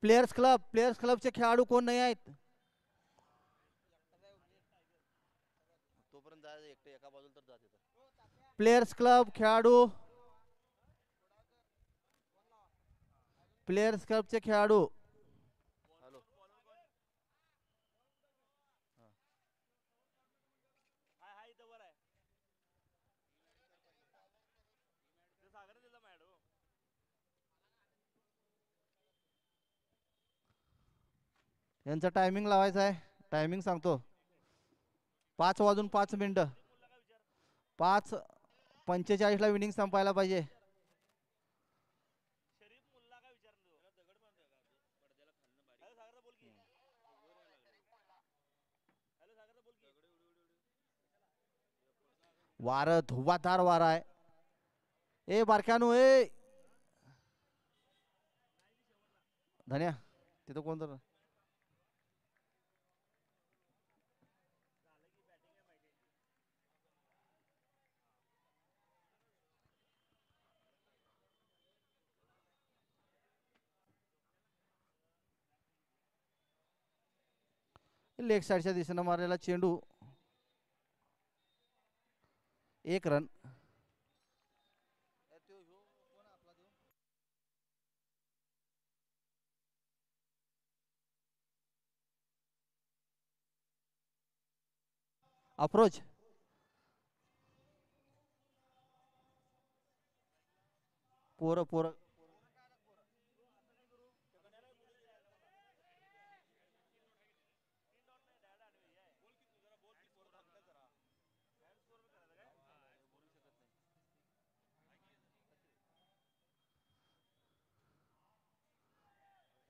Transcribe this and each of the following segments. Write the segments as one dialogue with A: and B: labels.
A: Players क्लबचे खेळाडू कोण नाही आहेत?
B: तोपर्यंत जायचं एकटे एका बाजूला तर जात येतं.
A: प्लेयर्स क्लब खेळाडू, प्लेयर्स क्लबचे खेळाडू.
B: हॅलो. हाय हाय इथं वर आहे. ते सागर दिला मॅडम.
A: यांचा टायमिंग लावायचा आहे. टायमिंग सांगतो, 5:05 5:45 विनिंग संपायला पाहिजे.
B: शरीफ मुल्ला काय विचार दगड बांधतोय का पडद्याला खालनं बारीक. हॅलो सागर बोल की. हॅलो सागर बोल की.
A: वारं धुवाधार वारा आहे. ए बारक्यानो ए धन्या तिथं कोण तर लेग साईडच्या दिशेनं मारलेला चेंडू, 1 रन. अप्रोच पोरं पोरं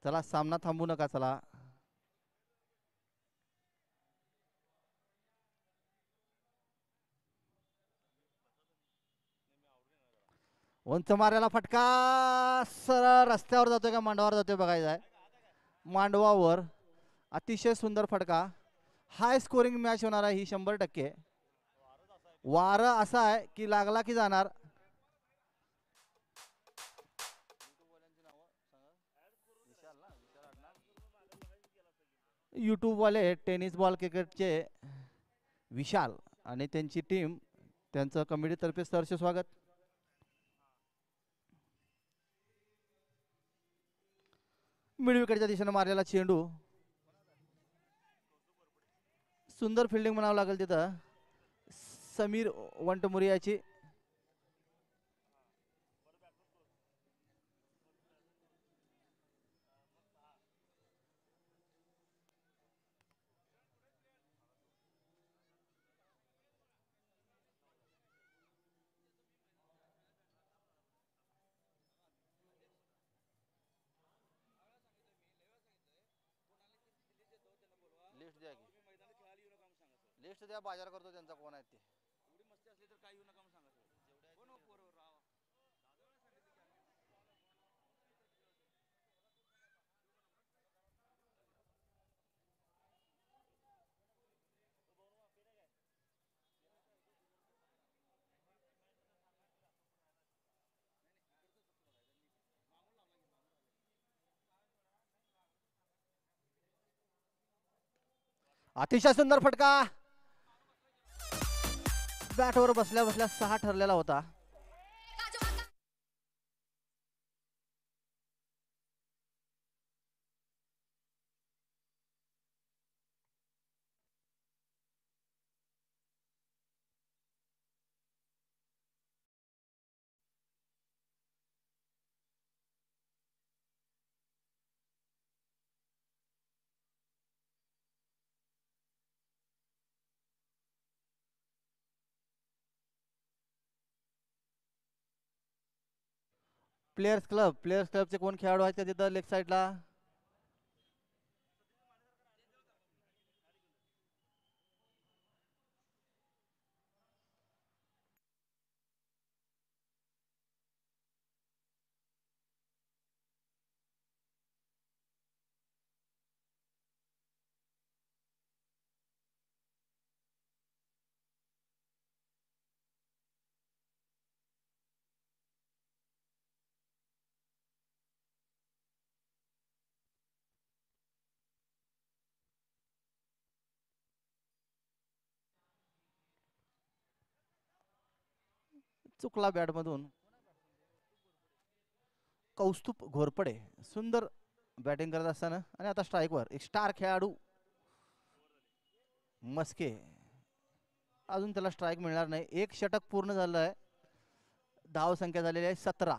A: चला सामना थांबू नका. चला उंच मारायला फटका सरळ रस्त्यावर जातोय का मांडवावर जातोय बघायचा आहे. मांडवावर अतिशय सुंदर फटका. हाय स्कोरिंग मॅच होणार आहे ही 100%. वारं असा आहे की लागला की जाणार. यूट्यूब वाले टेनिस बॉल क्रिकेटचे विशाल आणि त्यांची टीम, त्यांचं कमिटीतर्फे सहर्ष स्वागत. मिड विकेटच्या दिशेनं मारलेला चेंडू, सुंदर फिल्डिंग म्हणावं लागेल तिथं समीर वंटमुरियाची.
B: लिस्ट द्या की. लिस्ट द्या, बाजार करतो त्यांचा कोण आहे ते. एवढी मस्ती असली तर काय येऊ नका म्हणून सांगा.
A: अतिशय सुंदर फटका, बॅटवर बसल्या बसल्या 6 ठरलेला होता. प्लेयर्स क्लबचे कोण खेळाडू आहेत का तिथं लेग साईडला? चुकला बॅटमधून. कौस्तुभ घोरपडे सुंदर बॅटिंग करत असताना आणि आता स्ट्राईकवर एक स्टार खेळाडू मस्के. अजून त्याला स्ट्राईक मिळणार नाही. एक षटक पूर्ण झालं आहे. धाव संख्या झालेली आहे 17.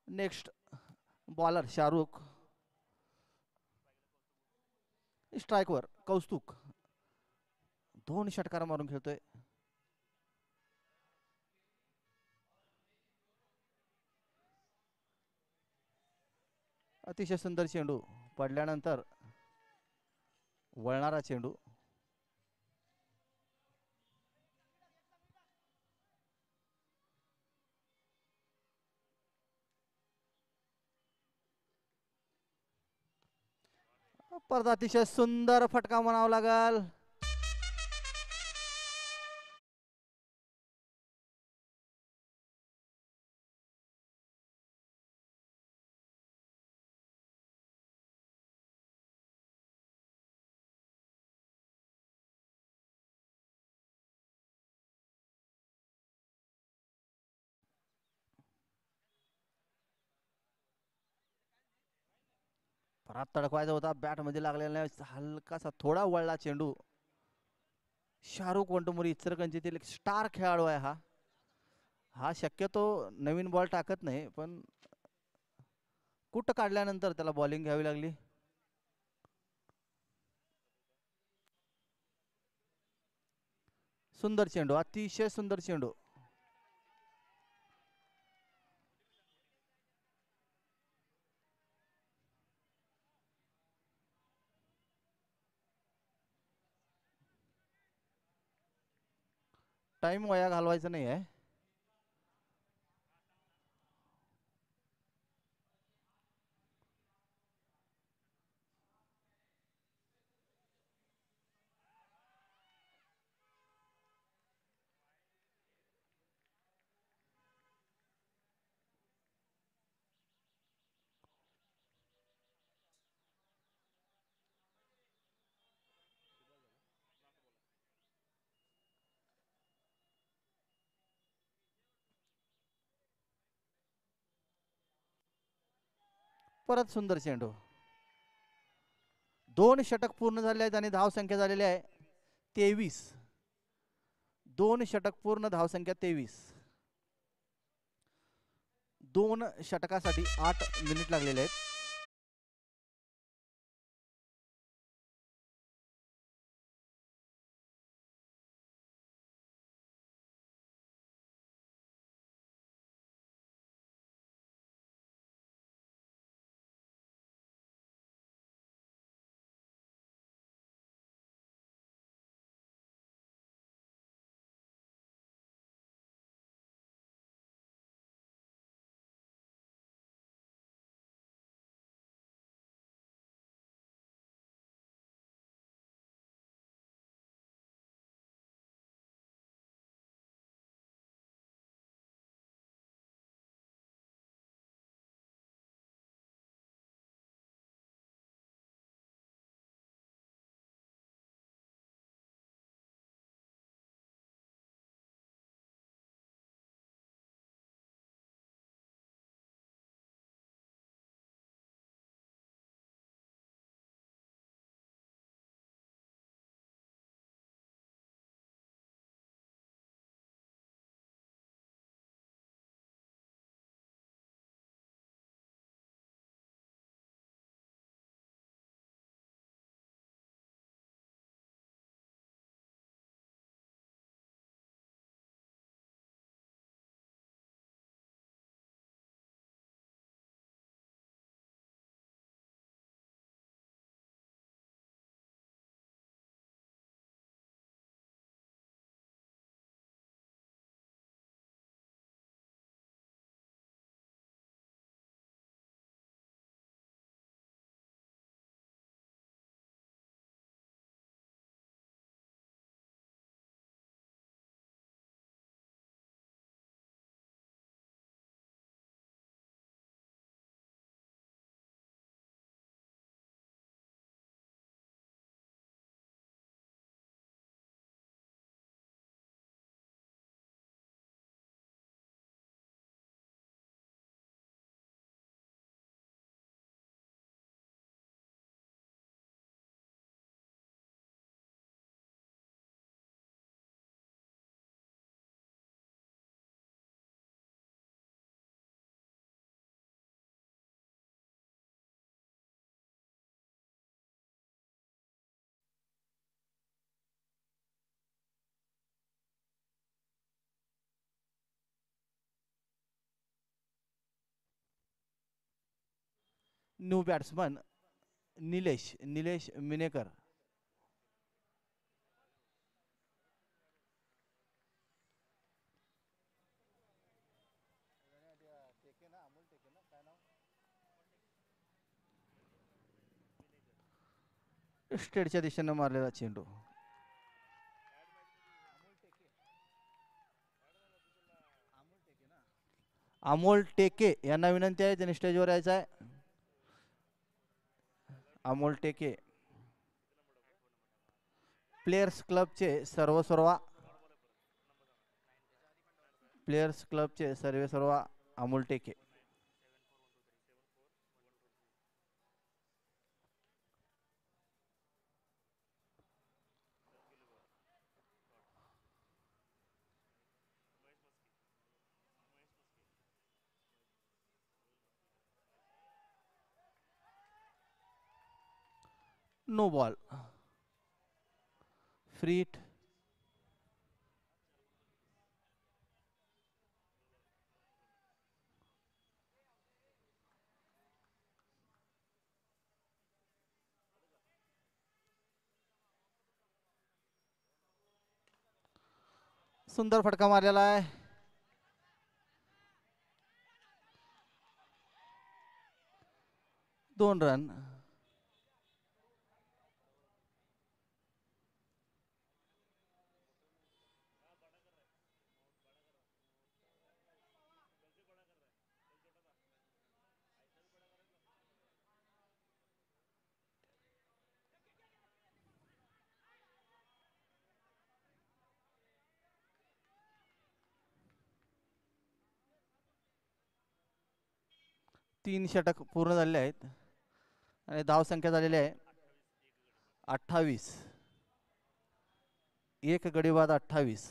A: Next bowler Shahrukh. स्ट्राईकवर कौस्तुक 2 षटकार मारून खेळतोय. अतिशय सुंदर चेंडू पडल्यानंतर वळणारा चेंडू. परत अतिशय सुंदर फटका म्हणावा लागल. परत तडकवायचा होता. बॅट मध्ये लागलेला नाही. हलकासा थोडा वळला चेंडू. शाहरुख वंटमुरी इचलकरंजीतील एक स्टार खेळाडू आहे. हा शक्यतो नवीन बॉल टाकत नाही, पण कुठं काढल्यानंतर त्याला बॉलिंग घ्यावी लागली. सुंदर चेंडू, अतिशय सुंदर चेंडू. टाइम वाया घालवायचा नाही आहे. परत सुंदर चेंडू. 2 षटक पूर्ण झाले आहेत आणि धाव संख्या झालेली आहे 23. 2 षटक पूर्ण, धाव संख्या 23. 2 षटकासाठी 8 मिनिट लागलेले आहेत. New batsman Nilesh Nilesh Minekar. स्टेटच्या दिशेनं मारलेला चेंडू. अमोल टेके यांना विनंती आहे, त्यांनी स्टेजवर यायचं आहे. अमोल टेके प्लेयर्स क्लबचे सर्वसर्वा प्लेयर्स क्लबचे सर्वेसर्वा Amol Teke. No ball. Free hit. सुंदर फटका मारलेला आहे. दोन रन. तीन षटक पूर्ण झालेले आहेत आणि धावसंख्या झालेली आहे 28. एक गडी बाद 28.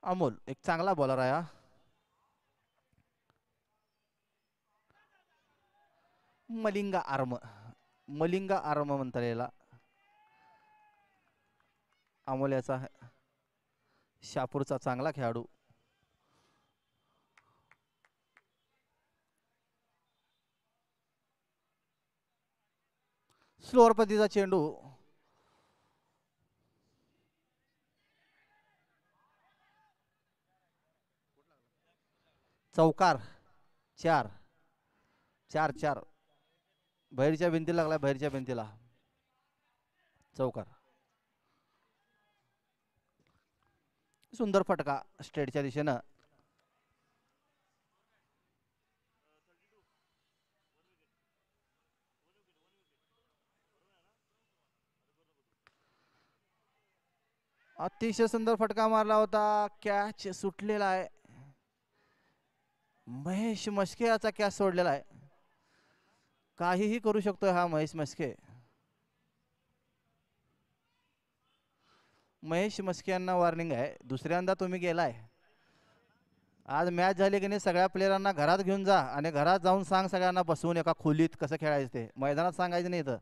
A: अमोल एक चांगला बॉलर आहे. मलिंगा आर्म म्हणता येईल अमोल याचा. शापूरचा चांगला खेळाडू. स्लोअर पद्धतीचा चेंडू. चौकार. 4 4 4. बाहेरच्या भिंतीला लागला, बाहेरच्या भिंतीला चौकार. सुंदर फटका स्ट्रेटच्या दिशेनं. अतिशय सुंदर फटका मारला होता. कॅच सुटलेला आहे. महेश मस्के याचा कॅच सोडलेला आहे. काहीही करू शकतोय हा महेश मस्के. महेश मस्के यांना वॉर्निंग आहे. दुसऱ्यांदा तुम्ही गेलाय. आज मॅच झाली की नाही सगळ्या प्लेयरांना घरात घेऊन जा आणि घरात जाऊन सांग सगळ्यांना बसवून एका खोलीत कसं खेळायचं ते. मैदानात सांगायचं नाही इथं.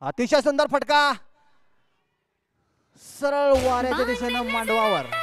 A: अतिशय सुंदर फटका सरळ वाऱ्याच्या दिशेनं मांडवावर.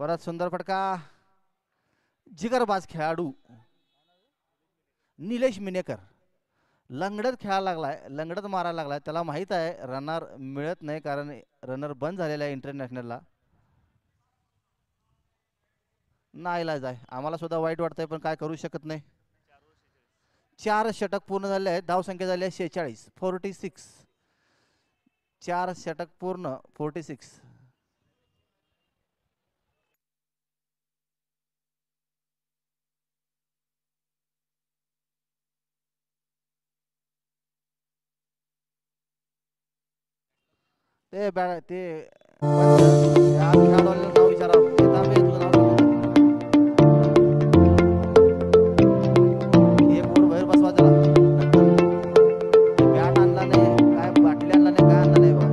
A: परत सुंदर फटका. जिगरबाज खेळाडू निलेश मिनेकर लंगडत खेळायला लागलाय, लंगडत मारायला लागलाय. त्याला माहित आहे रनर मिळत नाही कारण रनर बंद झालेला आहे इंटरनॅशनलला. नाईलाज आहे, आम्हाला सुद्धा वाईट वाटतंय पण काय करू शकत नाही. 4 षटक पूर्ण झाले आहेत. धावसंख्या झाली आहे 46, 46. 4 षटक पूर्ण, 46. ते ते या खेळाडूला नाव विचारा. ते तांबे तुझं नाव सांग. एक ओव्हर बाहेर बसवा त्याला. बॅट आणला नाही, काय बाटली आणला नाही, काय आणला नाही बघा.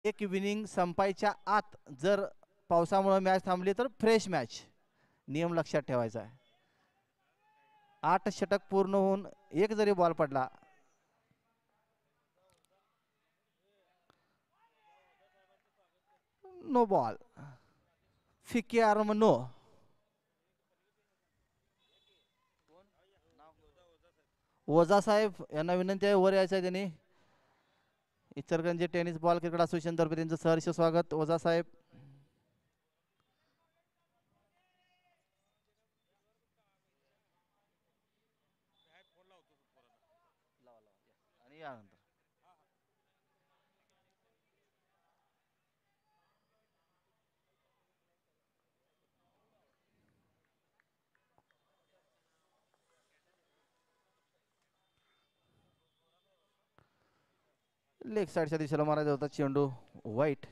A: एक इनिंग संपायच्या आत जर पावसामुळे मॅच थांबली तर फ्रेश मॅच. नियम लक्षात ठेवायचा आहे. 8 षटक पूर्ण होऊन एक जरी बॉल पडला नो बॉल. फिके आर्म नो. ओझा साहेब यांना विनंती आहे, वर यायचं आहे त्यांनी. Ichalkaranji tennis ball cricket association तर्फे त्यांचं सहर्ष स्वागत. ओझा साहेब आणि यानंतर लेग साईडच्या दिशेला मारायचा होता चेंडू. वाईट.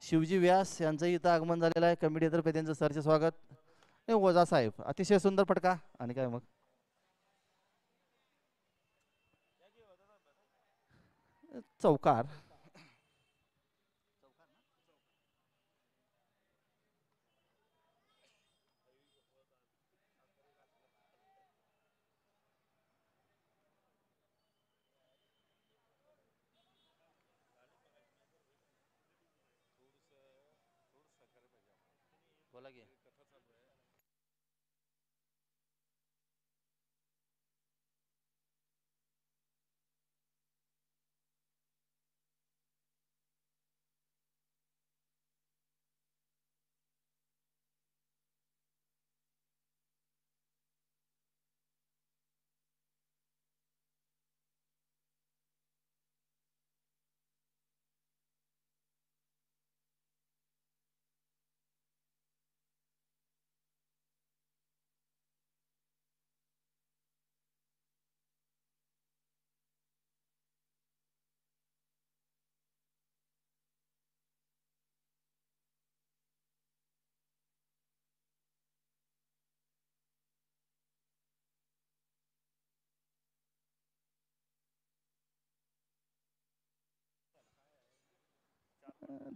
A: शिवजी व्यास यांचं इथं आगमन झालेलं आहे. कमिटीतर्फे त्यांचं सरचे स्वागत. ओझा साहेब अतिशय सुंदर फटका. आणि काय मग चौकार. बोला की.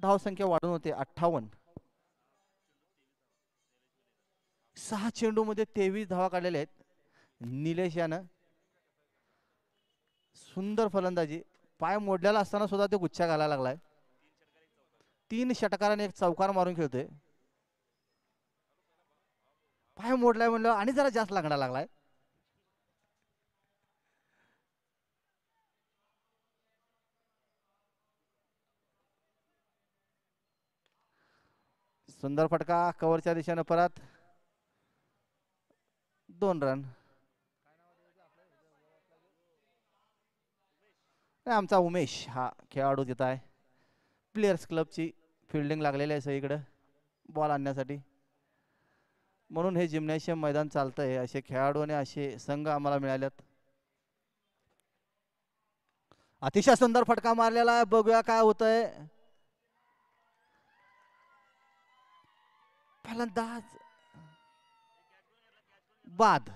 A: धावसंख्या वाढून होते 58. 6 चेंडूमध्ये 23 धावा काढलेल्या आहेत. निलेश यानं सुंदर फलंदाजी, पाय मोडलेला असताना सुद्धा तो गुच्छा घालायला लागलाय. 3 षटकाराने एक चौकार मारून खेळतोय. पाय मोडलाय म्हणलं आणि जरा जास्त लागणार लागलाय. सुंदर फटका कव्हरच्या दिशेनं परत 2 रन. आमचा उमेश हा खेळाडू तिथं आहे. प्लेयर्स क्लबची फिल्डिंग लागलेली आहे सगळीकडं बॉल आणण्यासाठी. म्हणून हे जिम्नॅशियम मैदान चालतंय. असे खेळाडू आणि असे संघ आम्हाला मिळालेत. अतिशय सुंदर फटका मारलेला आहे. बघूया काय होतंय. फलंदाज बाद.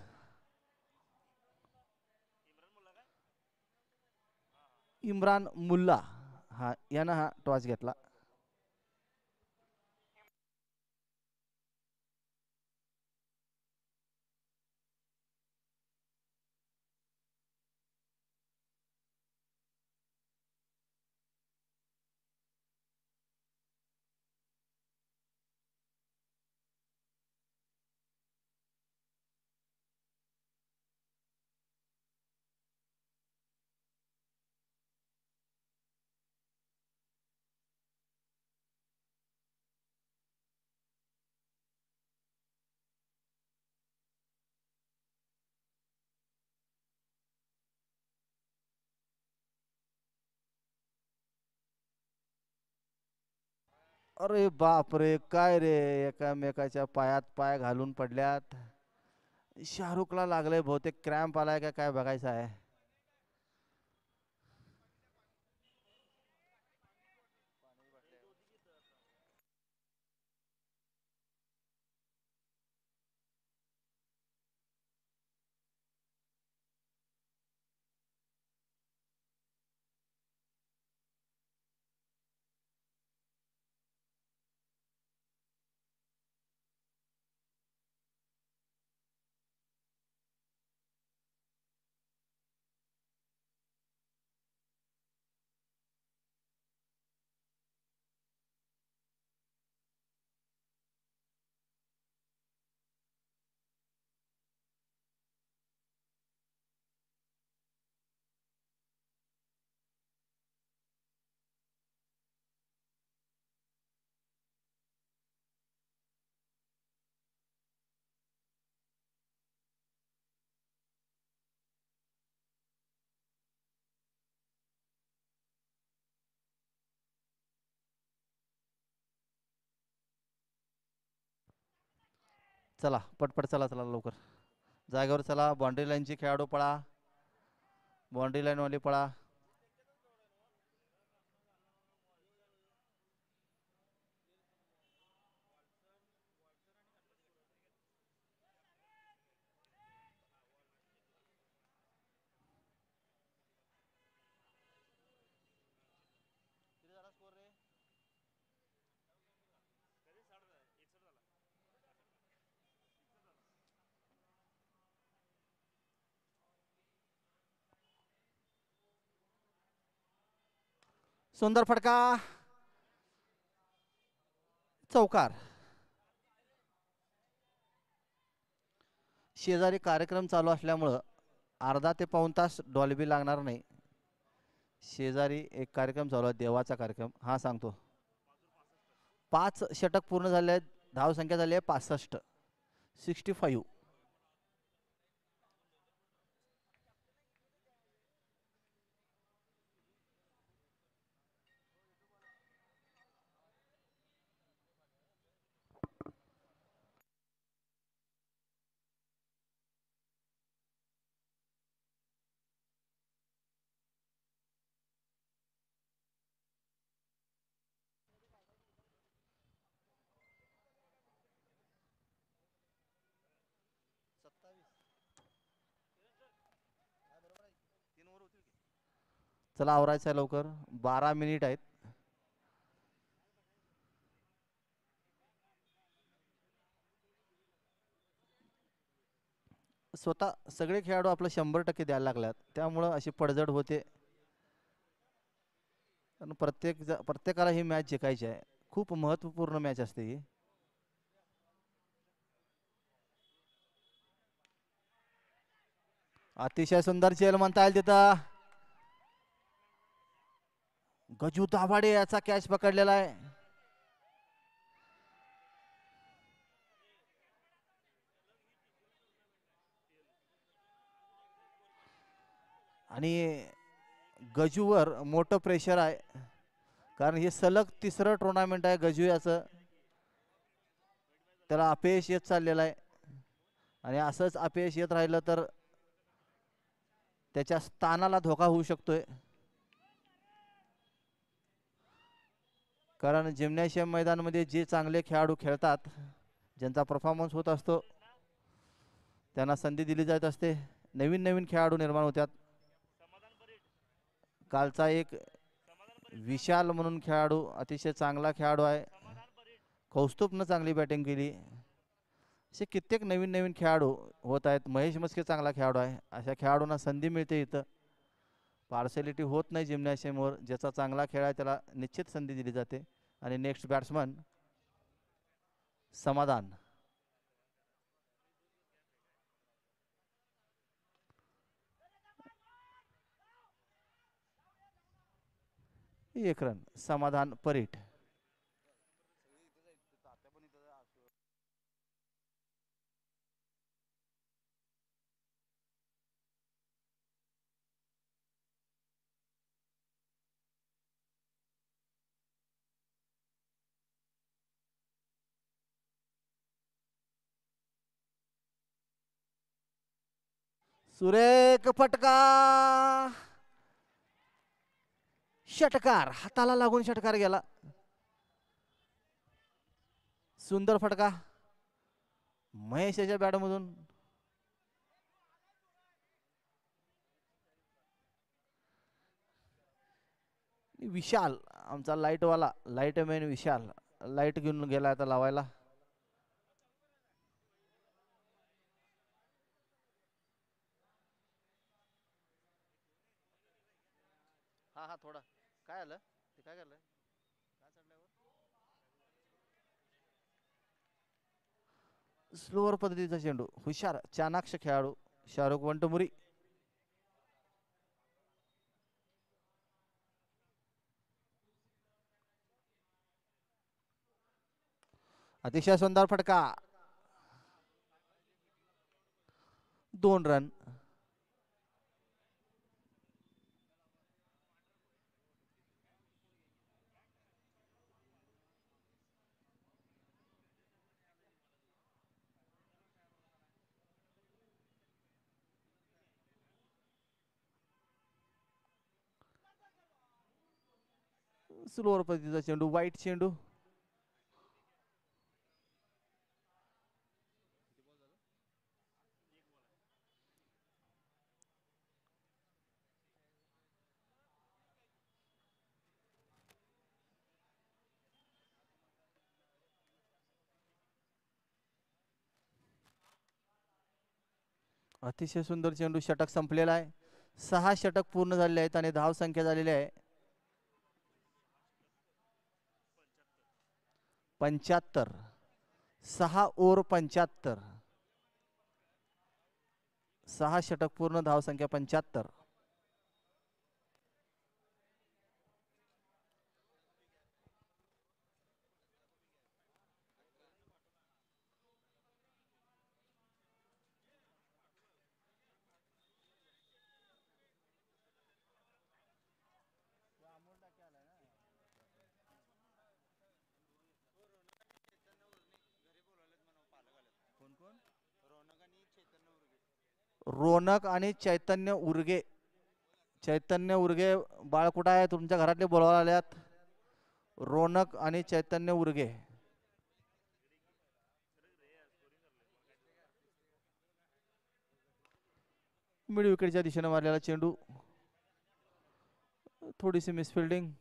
A: इम्रान मुल्ला हा यानं हा टॉस घेतला. अरे बाप रे, काय रे, एकामेकाच्या पायात पाय घालून पडल्यात. शाहरुखला लागलंय बहुतेक, क्रॅम्प आलाय का काय बघायचं आहे. चला पटपट, चला चला लवकर जागेवर चला. बाउंड्री लाईनची खेळाडू पळा, बाउंड्री लाईन वाली पळा. सुंदर फटका, चौकार. शेजारी कार्यक्रम चालू असल्यामुळं अर्धा ते पाऊण तास डॉल्बी लागणार नाही. शेजारी एक कार्यक्रम चालू आहे, देवाचा कार्यक्रम. हा सांगतो, 5 षटक पूर्ण झाले आहेत. धाव संख्या झाली आहे 65, 65. चला आवरायचं आहे लवकर, 12 मिनिट आहेत. स्वतः सगळे खेळाडू आपलं 100% द्यायला लागल्यात, त्यामुळं अशी पडझड होते. आणि प्रत्येकाला ही मॅच जिंकायची आहे. खूप महत्त्वपूर्ण मॅच असते ही. अतिशय सुंदर चेल म्हणता येईल तिथं. गजू दाभाडे याचा कॅच पकडलेला आहे. आणि गजूवर मोठं प्रेशर आहे, कारण हे सलग तिसरं टुर्नामेंट आहे गजू याचं. त्याला अपयश येत चाललेलं आहे आणि असंच अपयश येत राहिलं तर त्याच्या स्थानाला धोका होऊ शकतोय. कारण जिम्नॅशियम मैदानामध्ये जे चांगले खेळाडू खेळतात, ज्यांचा परफॉर्मन्स होत असतो, त्यांना संधी दिली जात असते. नवीन नवीन खेळाडू निर्माण होतात. कालचा एक विशाल म्हणून खेळाडू अतिशय चांगला खेळाडू आहे. कौस्तुभनं चांगली बॅटिंग केली. असे कित्येक नवीन नवीन खेळाडू होत आहेत. महेश मस्के चांगला खेळाडू आहे. अशा खेळाडूंना संधी मिळते इथं. पार्सॅलिटी होत नाही जिम्नॅशियमवर. ज्याचा चांगला खेळ आहे त्याला निश्चित संधी दिली जाते. आणि नेक्स्ट बॅट्समन समाधान. एक रन समाधान परीट. सुरेख फटका. षटकार हाताला लागून षटकार गेला. सुंदर फटका महेश याच्या बॅटमधून. विशाल आमचा लाईटवाला लाईटमॅन विशाल लाईट घेऊन गेला आता लावायला. हा हा थोडा काय आलं ते काय करलंय काय चढल्यावर स्लोअर पद्धतीचा चेंडू. हुशार चाणाक्ष खेळाडू शाहरुख वंटमुरी. अतिशय सुंदर फटका. 2 रन. स्लोअर पद्धतीचा चेंडू वाईट चेंडू. अतिशय सुंदर चेंडू. षटक संपलेला आहे. 6 षटक पूर्ण झालेले आहेत आणि धाव संख्या झालेली आहे 75. 6 ओव्हर 75. 6 षटक पूर्ण धाव संख्या 75. रोनक आणि चैतन्य उर्गे. चैतन्य उर्गे बाळ कुठं आहे? तुमच्या घरातले बोलवायला आल्यात. रोनक आणि चैतन्य उर्गे. मिड विकेटच्या दिशेने मारलेला चेंडू. थोडीशी मिसफिल्डिंग.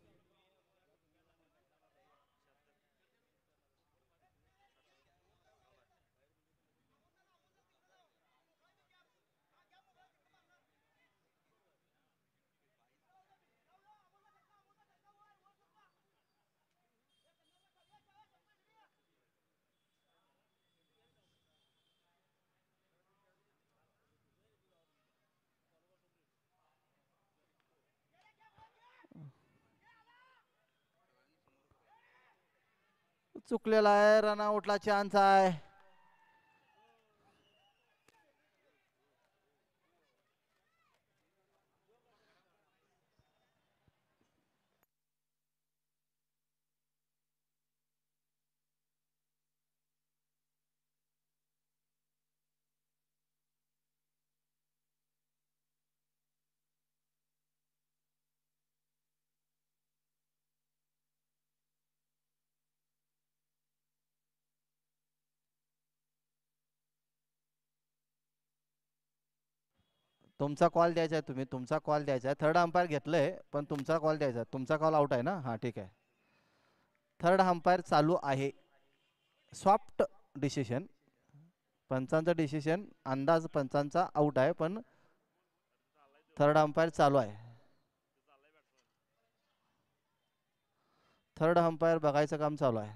A: चुकलेला आहे. रनआउटला चान्स आहे. तुमचा कॉल द्यायचा आहे. तुम्ही तुमचा कॉल द्यायचा आहे. थर्ड अंपायर घेतलंय पण तुमचा कॉल द्यायचा आहे. तुमचा कॉल आउट आहे ना. हां ठीक आहे. थर्ड अंपायर चालू आहे. Soft decision. पंचांचा डिसिशन अंदाज पंचांचा आउट आहे पण थर्ड अंपायर चालू आहे. थर्ड अंपायर बघायचं काम चालू आहे.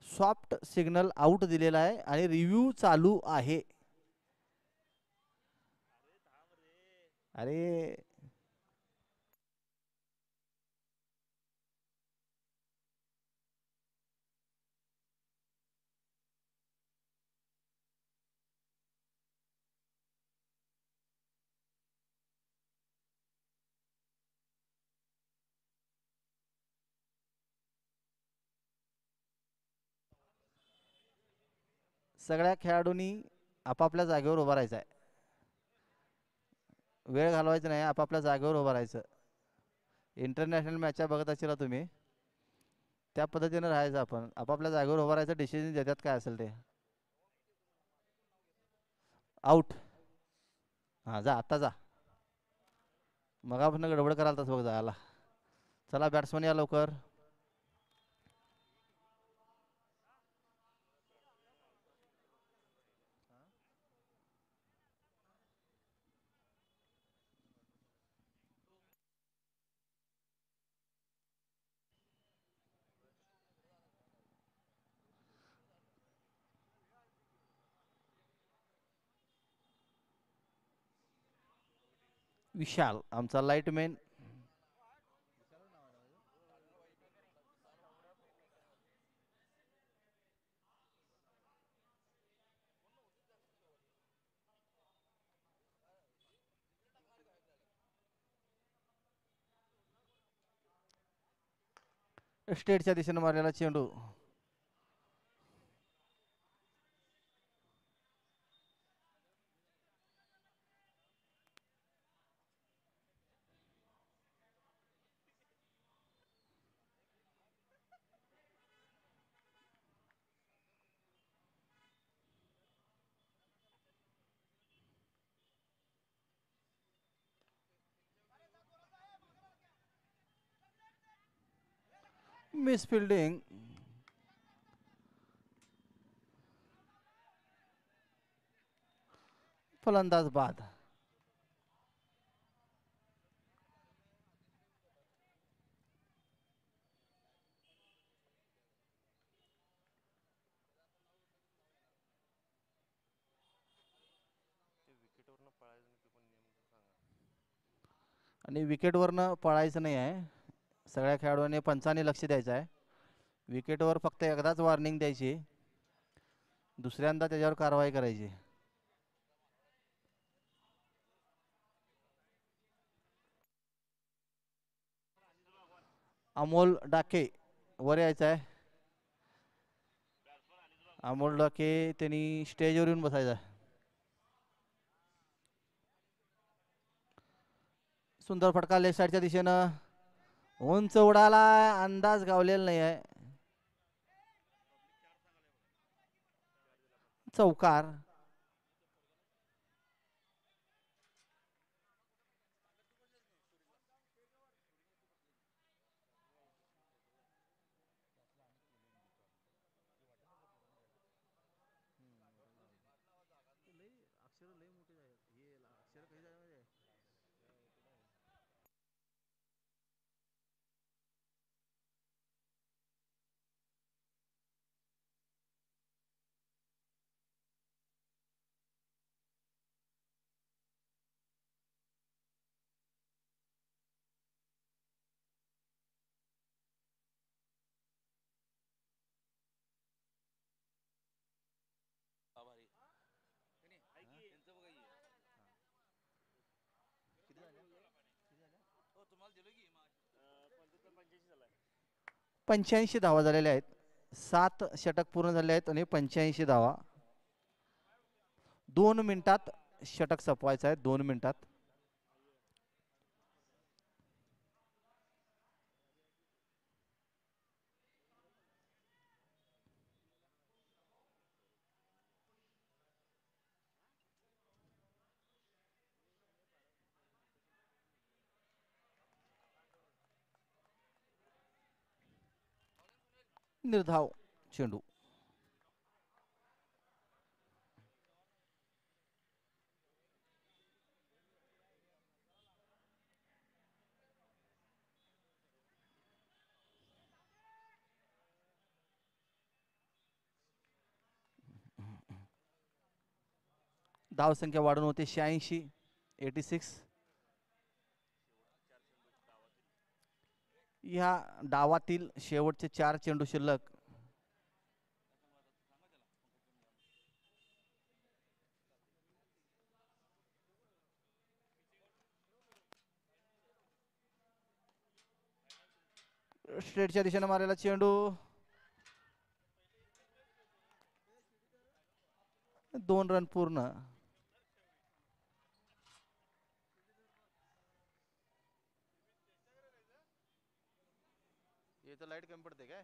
A: सॉफ्ट सिग्नल आउट दिलेला आहे आणि रिव्ह्यू चालू आहे. अरे सगळ्या खेळाडूंनी आपापल्या जागेवर उभं राहायचं आहे. वेळ घालवायचा नाही. आपापल्या जागेवर उभं राहायचं. इंटरनॅशनल मॅच बघत असेल तुम्ही त्या पद्धतीने राहायचं. आपण आपापल्या जागेवर उभं राहायचं. डिसिजन देतात काय असेल ते. आउट. हां जा आता जा. मग आपण गडबड करायला तसं बघ जायला. चला बॅट्समन या लवकर. विशाल आमचा लाईटमॅन. स्टेटच्या दिशेने मारलेला चेंडू. Miss fielding. फलंदाज बाद. आणि विकेटवरनं पळायचं नाही आहे. सगळ्या खेळाडूंनी पंचाने लक्ष द्यायचं आहे. विकेटवर फक्त एकदाच वॉर्निंग द्यायची. दुसऱ्यांदा त्याच्यावर कारवाई करायची. अमोल डाके वर यायचं आहे. अमोल डाके त्यांनी स्टेजवर येऊन बसायचं आहे. सुंदर फटका लेफ्ट साईडच्या दिशेनं. उंच उडाला. अंदाज गावलेला नाही आहे. चौकार. 85 धावा झालेल्या आहेत. 7 षटक पूर्ण झाले आहेत आणि 85 धावा. 2 मिनिटात षटक संपवायचं आहे. 2 मिनिटात. निर्धाव चेंडू. धाव संख्या वाढून होते 86. 86. या डावातील शेवटचे 4 चेंडू शिल्लक. स्ट्रेटच्या दिशेने मारलेला चेंडू. 2 रन पूर्ण. इथं लाईट कमी पडते काय?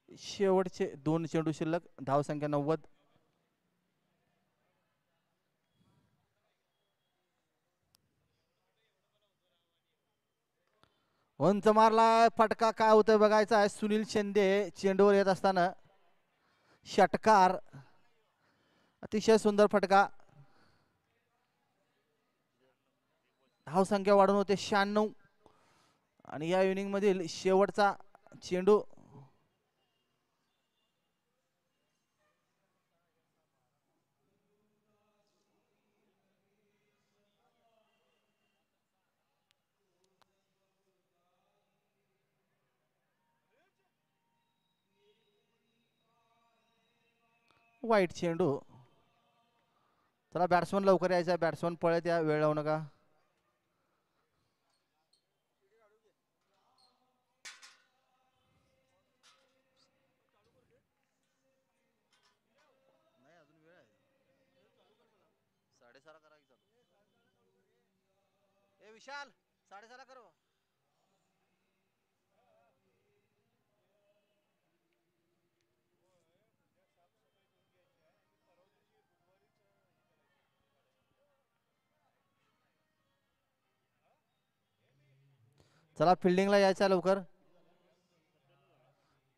A: शेवटचे 2 चेंडू शिल्लक. धाव संख्या 90. उंच मारलाय फटका. काय होतंय बघायचं आहे. सुनील शिंदे चेंडूवर येत असताना षटकार. अतिशय सुंदर फटका. धाव संख्या वाढून होते 96. आणि या इनिंग मधील शेवटचा चेंडू. वाईट चेंडू. चला बॅट्समन लवकर यायचा. बॅट्समन पळत या. वेळ लावू नका. विशाल 6:30 करो. चला फिल्डिंगला यायचं लवकर.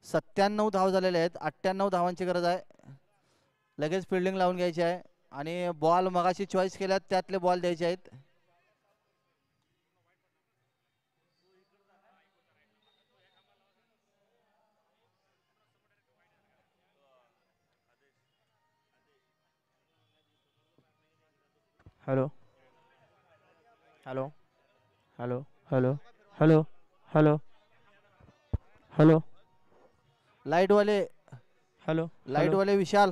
A: 97 धाव झालेले आहेत. 98 धावांची गरज आहे. लगेच फिल्डिंग लावून घ्यायची आहे. आणि बॉल मगाशी चॉईस केल्यात त्यातले बॉल द्यायचे आहेत.
C: Hello hello hello hello hello hello hello
A: light वाले.
C: हॅलो
A: लाईट वाले विशाल.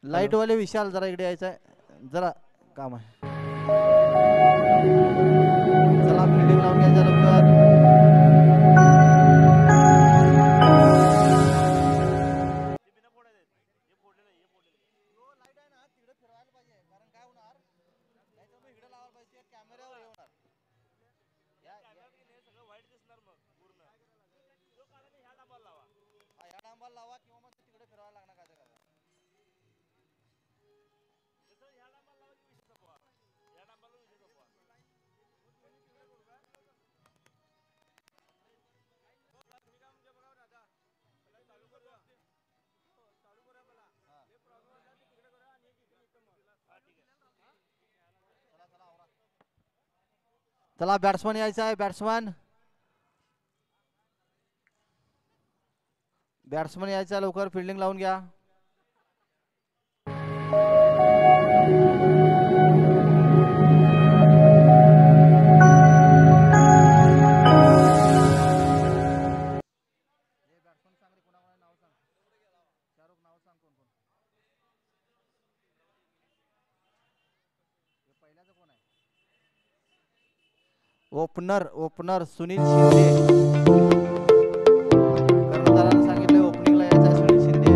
A: लाईट वाले विशाल जरा इकडे यायचं आहे. जरा काम आहे. चला फिल्डिंग लावून घ्यायचं लवकर. चला बॅट्समन यायचा आहे. बॅट्समन बॅट्समन यायचा लवकर. फिल्डिंग लावून घ्या. ओपनर सुनील शिंदे. कर्णधारानं सांगितलं ओपनिंगला यायचं आहे सुनील शिंदे.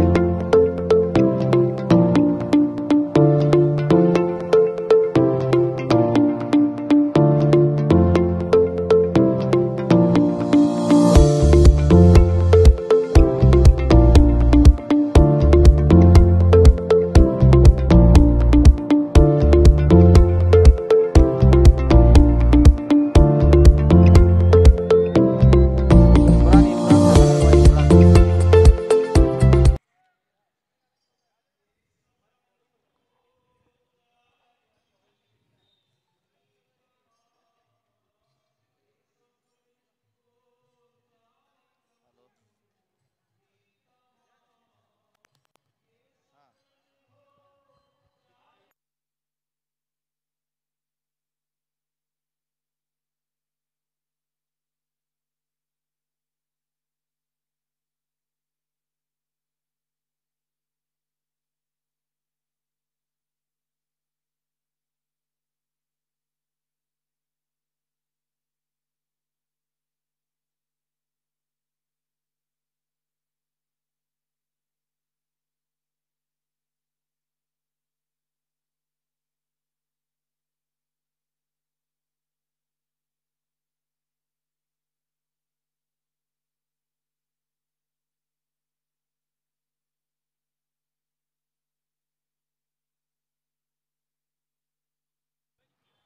A: इम्रान.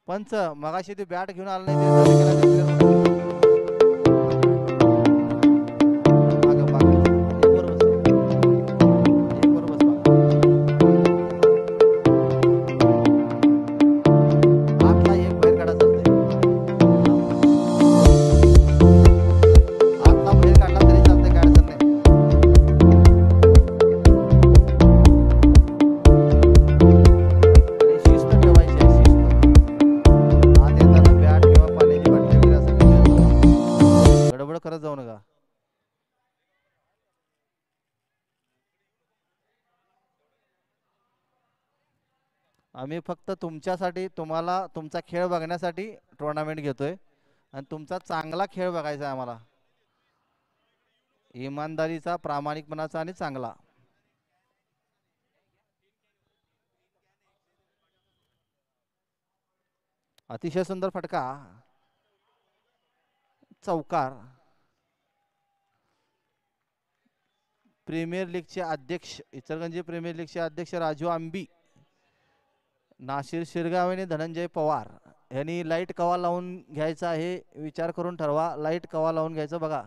A: पंच मगाशी ते बॅट घेऊन आला नाही ते रद्द केला ते player कुठे? मागं, मागं. एक वर बस. एक वर बस मागं. आतला एक बाहेर काढा चालतंय. आतला बाहेर काढला तरी चालतंय, काय अडचण नाही. आणि शिस्त ठेवायची आहे, शिस्त. आत येताना बॅट किंवा पाण्याची बाटली वगैरे असं घेऊन येत जावा. गडबड करत जाऊ नका. आम्ही फक्त तुमच्यासाठी, तुम्हाला तुमचा खेळ बघण्यासाठी टुर्नामेंट घेतोय आणि तुमचा चांगला खेळ बघायचा आहे आम्हाला. इमानदारीचा, प्रामाणिकपणाचा आणि चांगला. अतिशय सुंदर फटका. चौकार. प्रीमियर लीगचे अध्यक्ष, इचलकरंजी प्रीमियर लीगचे अध्यक्ष राजू आंबी, नाशिर शिरगाव आणि धनंजय पवार यांनी लाईट कवा लावून घ्यायचा आहे विचार करून ठरवा. लाईट कवा लावून घ्यायचं बघा.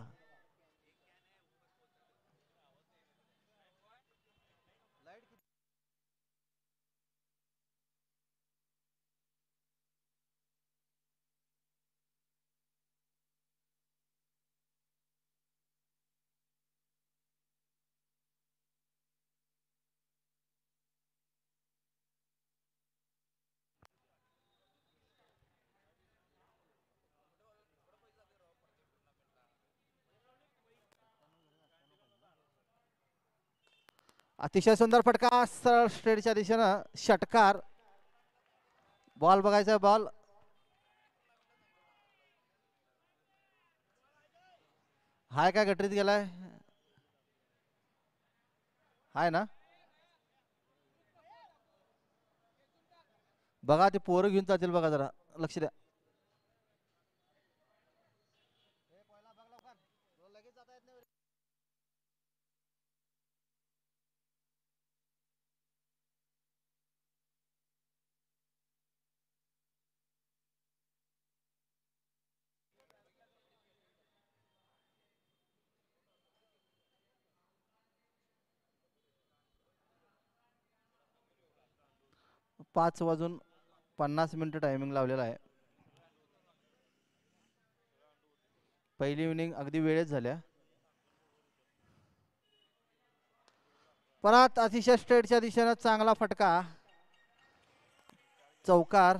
A: अतिशय सुंदर फटका सरळ स्ट्रेटच्या दिशेनं. षटकार. बॉल बघायचा, बॉल हाय काय गटरीत गेलाय? हाय ना? बघा ते पोरं घेऊन जातील बघा, जरा लक्ष द्या. 5:50 टायमिंग लावलेला आहे. पहिली इनिंग अगदी वेळेत झाल्या. परत अतिशय स्ट्रेटच्या दिशेनं चांगला फटका. चौकार.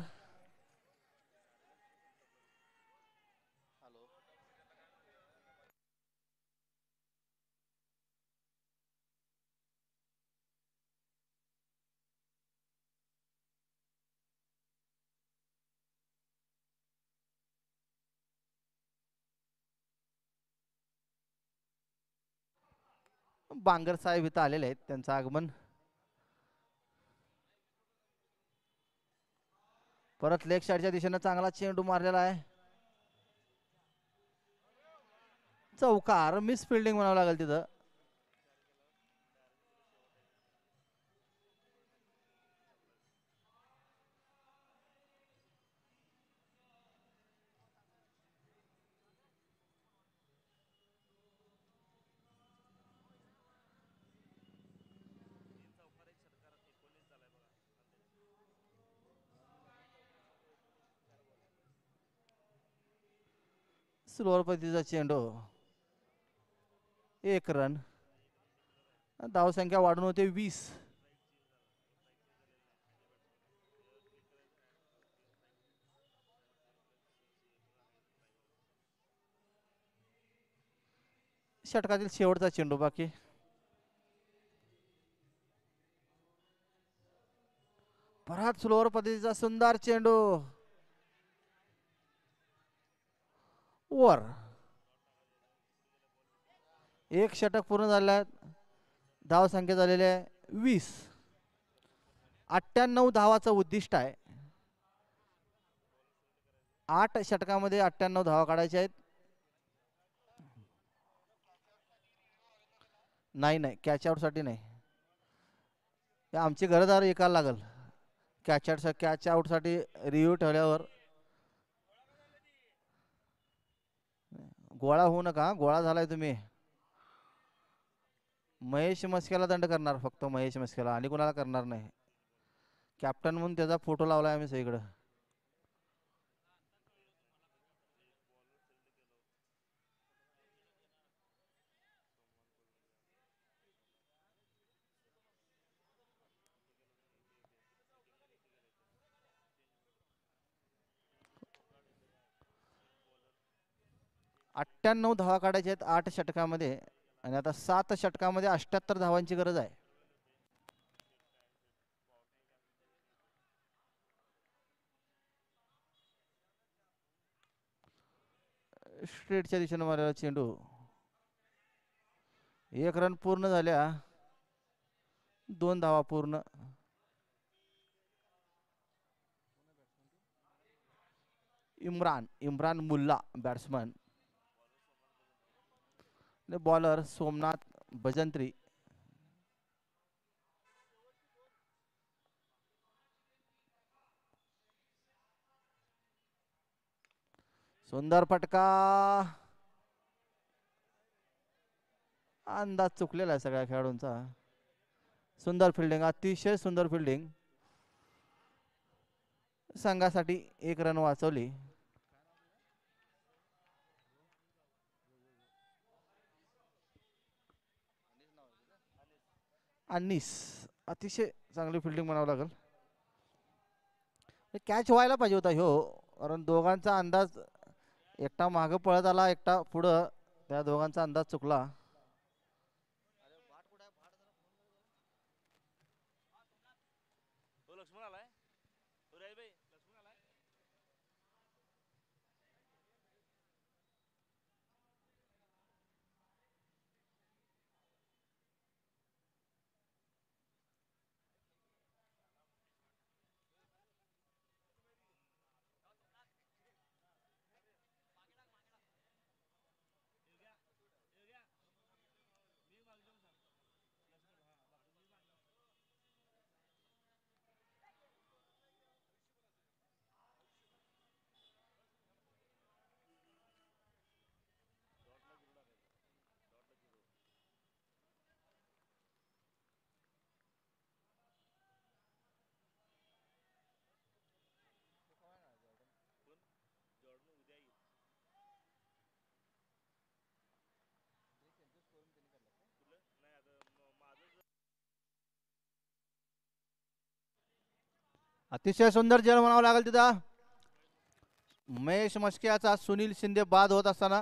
A: बांगर साहेब इथं आलेले आहेत, त्यांचं आगमन. परत लेग साईडच्या दिशेनं चांगला चेंडू मारलेला आहे. चौकार, मिस फिल्डिंग म्हणावं लागेल तिथं. स्लोअर पद्धतीचा चेंडू, 1 रन. धावसंख्या वाढून होते 20. षटकातील शेवटचा चेंडू बाकी. परत स्लोअर पद्धतीचा सुंदर चेंडू वर. 1 षटक पूर्ण झाले आहेत. धाव संख्या झालेली आहे 20. 98 धावाचं उद्दिष्ट आहे. 8 षटकामध्ये 98 धावा काढायच्या आहेत. नाही कॅच आउट साठी नाही, आमची गरजदार ऐकायला लागल. कॅच आउट साठी रिव्ह्यू ठेवल्यावर गोळा होऊ नका. गोळा झालाय तुम्ही. महेश मस्केला दंड करणार, फक्त महेश मस्केला, आणि कोणाला करणार नाही. कॅप्टन म्हणून त्याचा फोटो लावलाय आम्ही सगळीकडे. अठ्ठ्याण्णव धावा काढायच्या आहेत 8 षटकामध्ये, आणि आता 7 षटकामध्ये 78 धावांची गरज आहे. स्ट्रेटच्या दिशेने मारलेला चेंडू, 1 रन पूर्ण झाल्या. 2 धावा पूर्ण. इम्रान मुल्ला बॅट्समन. बॉलर सोमनाथ भजंत्री. सुंदर फटका. अंदाज चुकलेला आहे सगळ्या खेळाडूंचा. सुंदर फिल्डिंग, अतिशय सुंदर फिल्डिंग. संघासाठी 1 रन वाचवली. अनिस, अतिशय चांगली फिल्डिंग म्हणावं लागेल. कॅच व्हायला पाहिजे होता ह्यो, कारण दोघांचा अंदाज, एकटा मागं पळत आला, एकटा पुढं, त्या दोघांचा अंदाज चुकला. अतिशय सुंदर जल म्हणावं लागेल तिथं. महेश मस्केचा सुनील शिंदे बाद होत असताना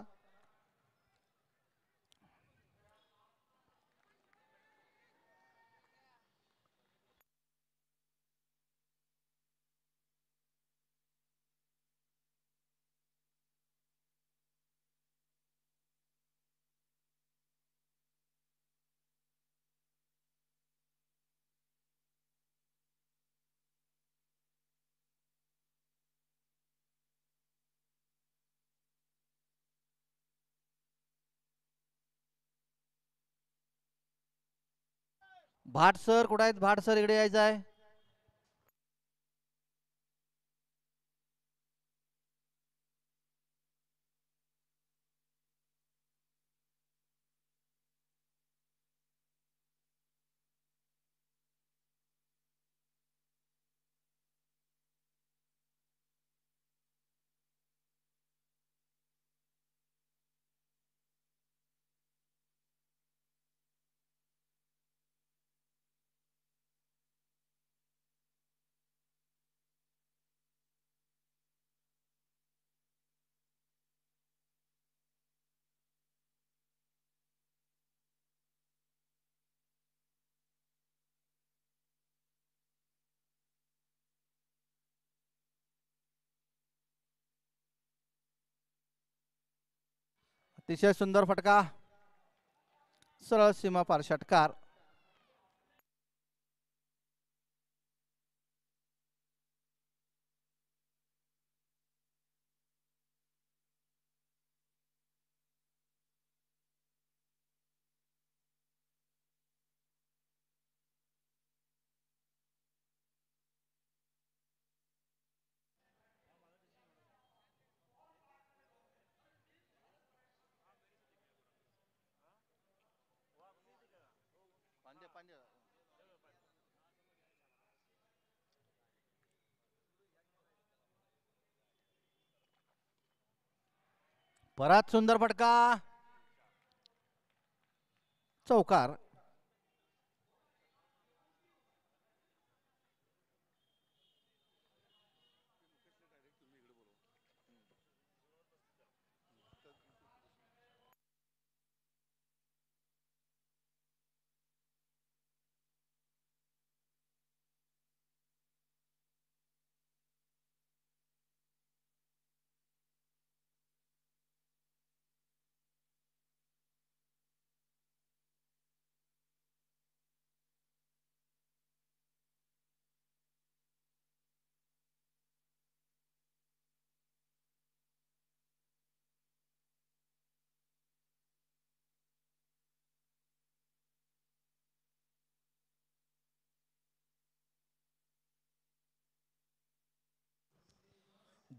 A: भाट सर कुठे आहेत? भाट सर इकडे यायचं आहे. अतिशय सुंदर फटका, सरळ सीमा पार षटकार.
B: पांड्या पांड्या
A: परत सुंदर फटका, चौकार.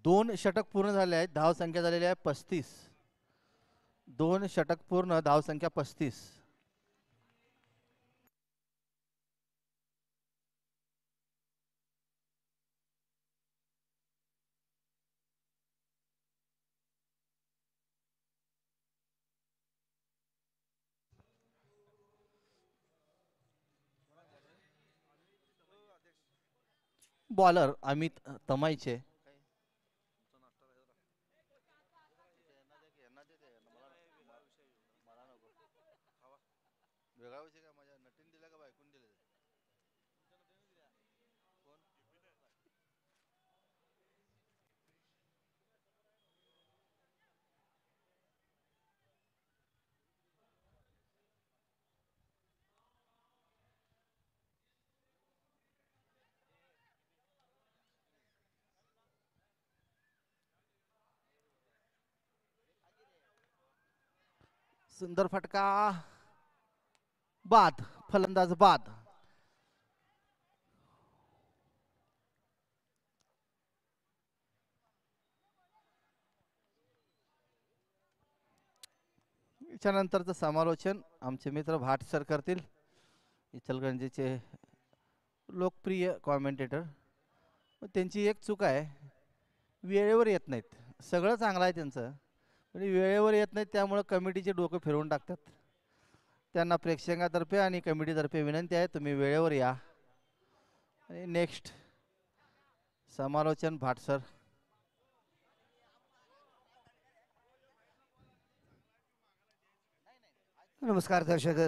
A: दोन षटक पूर्ण झाले आहेत. धाव संख्या झालेली आहे 35. दोन षटक पूर्ण, धाव संख्या 35. बॉलर अमित तमाईचे.
B: यांना देते मला नको. वेगळा विषय काय? माझ्या नटीन दिला का बायकून दिले? कोण?
A: सुंदर फटका, बाद. फलंदाज बाद. याच्यानंतरचं समालोचन आमचे मित्र भाट सर करतील. इचलगंजीचे लोकप्रिय कॉमेंटेटर. त्यांची एक चूक आहे, वेळेवर येत नाहीत. सगळं चांगलं आहे त्यांचं, पण वेळेवर येत नाहीत, त्यामुळं कमिटीचे डोकं फिरवून टाकतात. त्यांना प्रेक्षकांतर्फे आणि कमिटीतर्फे विनंती आहे, तुम्ही वेळेवर या. आणि नेक्स्ट समालोचन भाट सर.
D: नमस्कार दर्शक,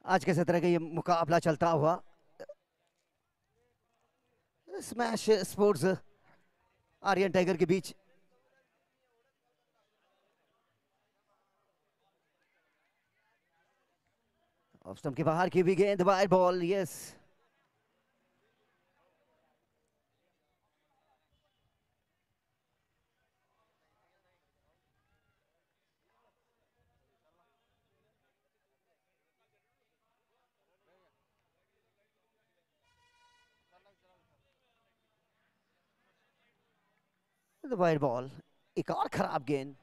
D: आज के सत्र का ये मुकाबला चलता हुआ स्मैश स्पोर्ट्स आर्यन टाइगर के बीच। ऑफ स्टंप के बाहर की भी गेंद, wide ball, yes. Wide ball, एक और खराब गेंद।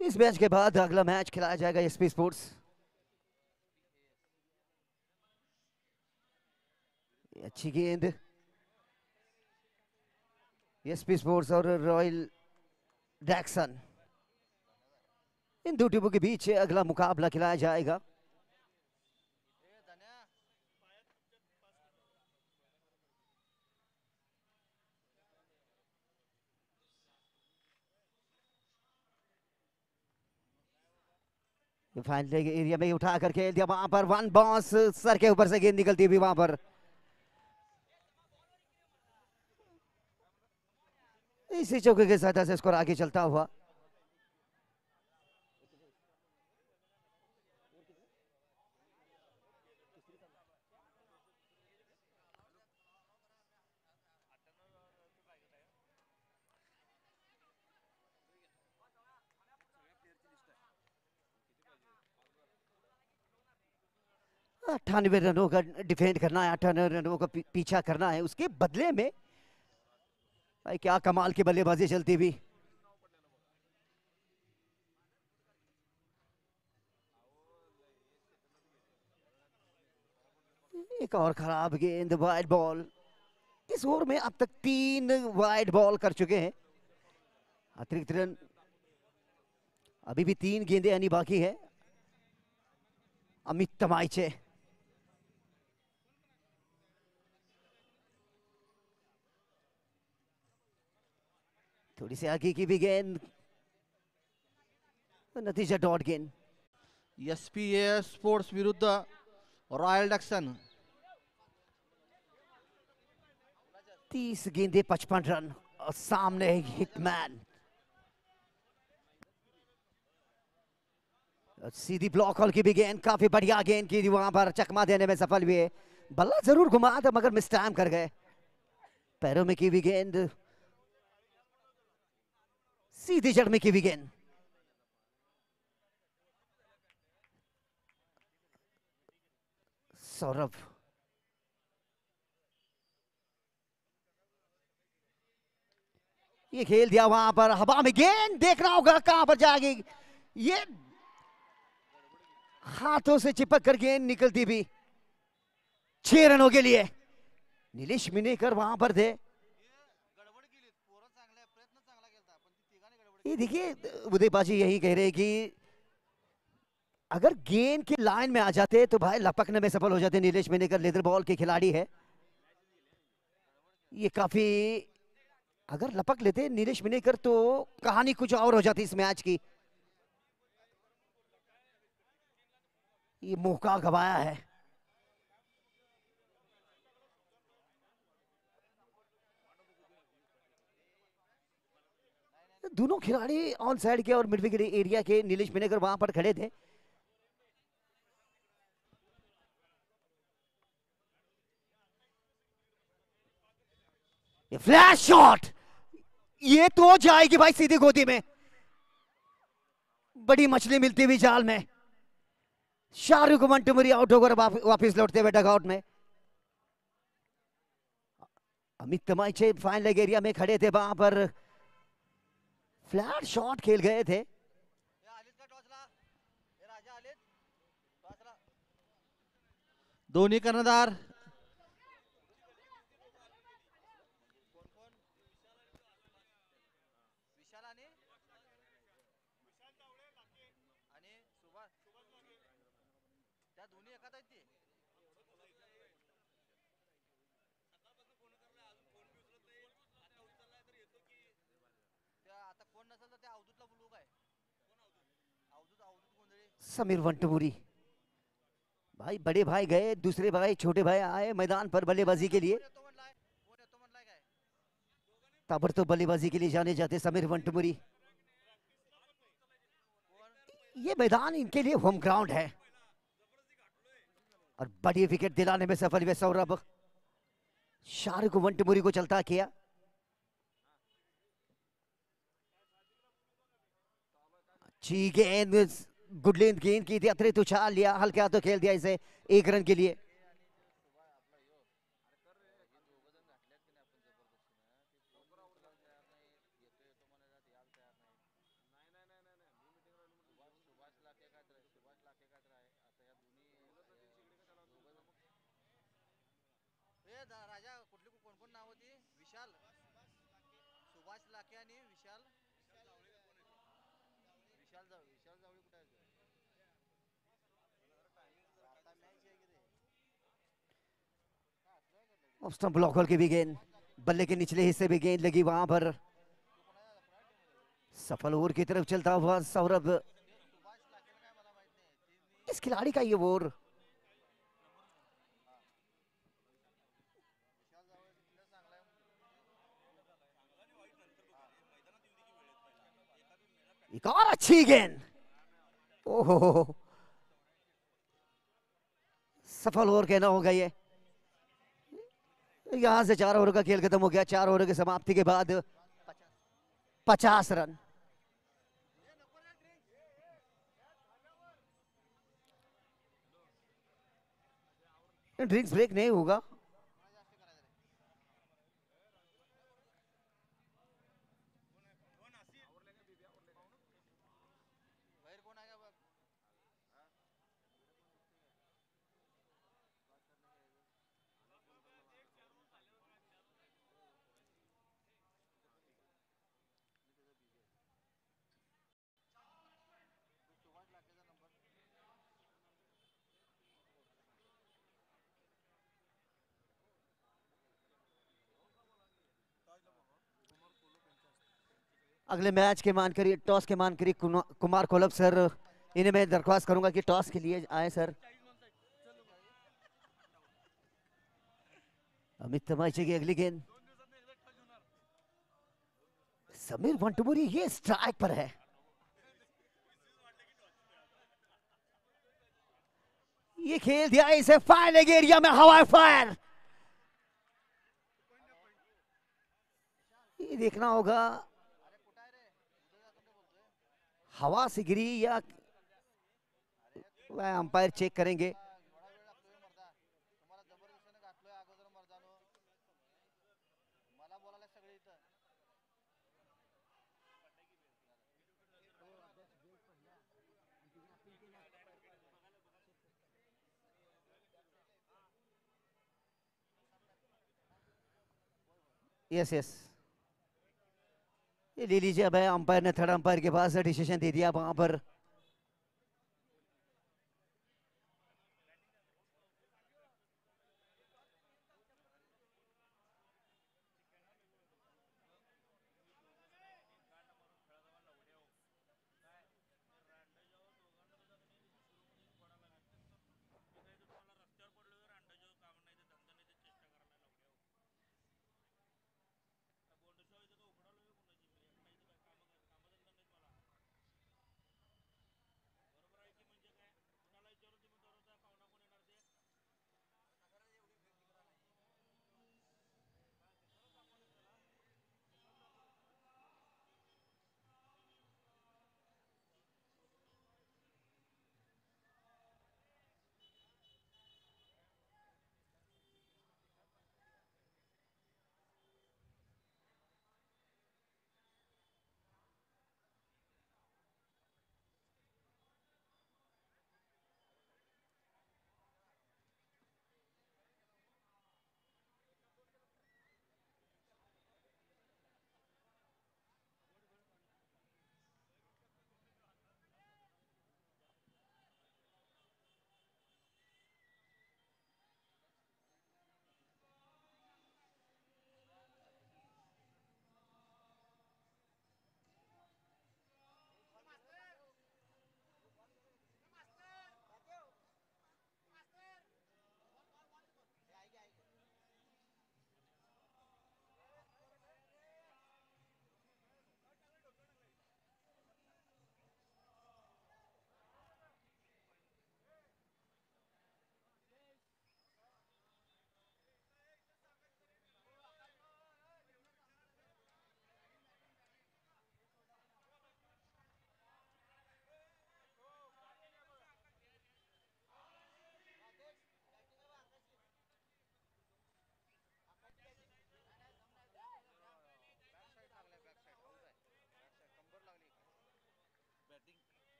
D: इस मैच के बाद अगला मैच खिलाया जाएगा एसपी स्पोर्ट्स। अच्छी गेंद, एसपी स्पोर्ट्स और रॉयल डैक्सन, इन दो टीमों के बीच अगला मुकाबला खिलाया जाएगा। फाइनल एरिया में उठा कर खेल दिया, वहां पर वन बाउंस, सर के ऊपर से गेंद निकलती हुई वहां पर। इसी चौके के सहायता से स्कोर आगे चलता हुआ। अट्ठानवे रनों का डिफेंड करना है, 98 रनों का पीछा करना है, उसके बदले में भाई क्या कमाल की बल्लेबाजी चलती हुई। एक और खराब गेंद, वाइड बॉल। इस ओवर में अब तक 3 वाइड बॉल कर चुके हैं। अतिरिक्त रन अभी भी 3 गेंदें आनी बाकी है। अमित तमाइचे, थोड़ी सी आगे की भी गेंद, नतीजा डॉट गेंद।
A: एसपीएस स्पोर्ट्स विरुद्ध रॉयल डॅक्सन।
D: 30 गेंदे 55 रन और सामने हिटमैन। सीधी ब्लॉक हॉल की भी गेंद, काफी बढ़िया गेंद की, वहां पर चकमा देने में सफल हुए। बल्ला जरूर घुमा था मगर मिस टाइम कर गए। पैरों में की भी गेंद, सीधी जड़ में की भी गेंद। सौरभ, ये खेल दिया वहां पर, हवा में गेंद, देखना होगा कहां पर जाएगी। ये हाथों से चिपक कर गेंद निकलती भी। 6 रनों के लिए नीलेश मिनेकर वहां पर थे। ये देखिए उदयबाजी यही कह रहे कि अगर गेंद के लाइन में आ जाते तो भाई लपकने में सफल हो जाते। नीलेश मिनेकर लेदर बॉल के खिलाड़ी है। ये काफी, अगर लपक लेते नीलेश मिनेकर तो कहानी कुछ और हो जाती इस मैच की। ये मौका गवाया है। दोनों खिलाड़ी ऑन साइड के और मिडविकेट एरिया के, नीलेश मिनेकर वहां पर खड़े थे। ये फ्लैश शॉट, ये तो जाएगी भाई सीधी गोदी में। बड़ी मछली मिलती हुई जाल में। शाहरुख मंटमुरी आउट होकर वापिस लौटते हुए डगआउट में। अमित तमाइचे फाइनल एरिया में खड़े थे, वहां पर फ्लैट शॉट खेल गए थे।
A: दोन्ही कर्णधार
D: समीर वंटमुरी, भाई बड़े भाई गए, दूसरे भाई छोटे भाई आए मैदान पर बल्लेबाजी के लिए। ताबड़तोड़ बल्लेबाजी के लिए जाने जाते समीर वंटमुरी। ये मैदान इनके लिए होम ग्राउंड है। और बड़ी विकेट दिलाने में सफल हुए सौरभ। शाहरुख वंटमुरी को चलता किया। अच्छी गेंद, गुड लेंथ गेंद की थी, अतिरिक्त उछाल लिया, हल्के हाथों खेल दिया इसे 1 रन के लिए।
B: राजा कुठली कोण कोण नाव होती? विशाल, सुभाष लाखे आणि विशाल विशाल जावळी. विशाल जावळी कुठे आहे? आता मॅच आहे की रे.
D: ऑफ स्टंप ब्लॉक होल की भी गेंद, बल्ले के निचले हिस्से भी गेंद लगी वहां पर। सफल ओवर की तरफ चलता हुआ सौरभ। इस खिलाड़ी का ये ओवर एक और अच्छी गेंद। ओहो, सफल ओवर कहना होगा ये। यहां से 4 ओवर का खेल खत्म हो गया। 4 ओवर की समाप्ति के बाद 50 रन। ड्रिंक्स ब्रेक नहीं होगा।
B: बाहेर कोण आहे का बघ.
D: अगले मैच के मान करिए, टॉस के मान करिए कुमार कोलप सर, इन्हें मैं दरख्वास्त करूंगा कि टॉस के लिए आए सर। अमित तमाशे की अगली गेंद, समीर वंटमुरी ये स्ट्राइक पर है। ये खेल दिया इसे फायरिंग एरिया में, हवाई फायर। ये देखना होगा हवा से गिरी या वह अंपायर चेक करेंगे।
B: एवढा वेळ लागतोय मर्दा. तुम्हाला जबरदस्तीने घातलोय अगोदर मर्दानो. मला बोलायला सगळे इथं.
D: यस यस, ये ले लीजिए। अब अंपायर ने थर्ड अंपायर के पास डिसीजन दे दिया वहां पर।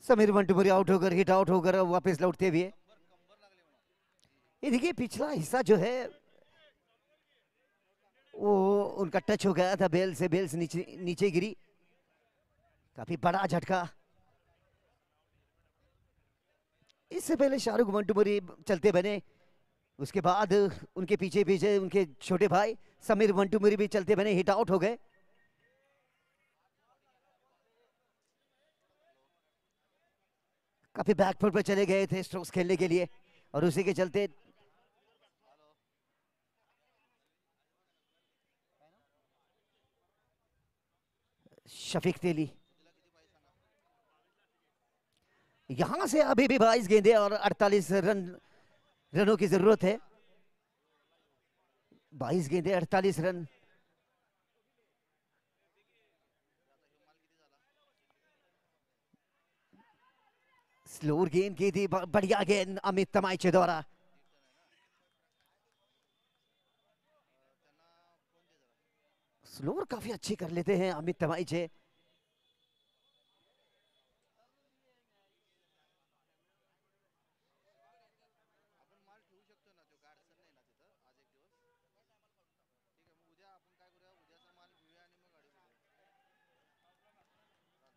D: समीर मंटूपुरी आउट होकर हिट आउट होकर वापस लौटते हुए। ये देखिए पिछला हिस्सा जो है वो उनका टच हो गया था बेल से, बेल से नीचे नीचे गिरी, काफी बड़ा झटका। इससे पहले शाहरुख मंटूपुरी चलते बने, उसके बाद उनके पीछे पीछे उनके छोटे भाई समीर मंटूपुरी भी चलते बने, हिट आउट हो गए। काफी बैकफुट पर चले गए थे स्ट्रोक्स खेलने के लिए और उसी के चलते शफीक तेली यहां से अभी भी 22 गेंदे और 48 रनों की जरूरत है। 22 गेंदे 48 रन। स्लोर गेंद की थी, बढ़िया गेंद अमित तमाइचे द्वारा। स्लोर काफी अच्छी कर लेते हैं अमित तमाइचे।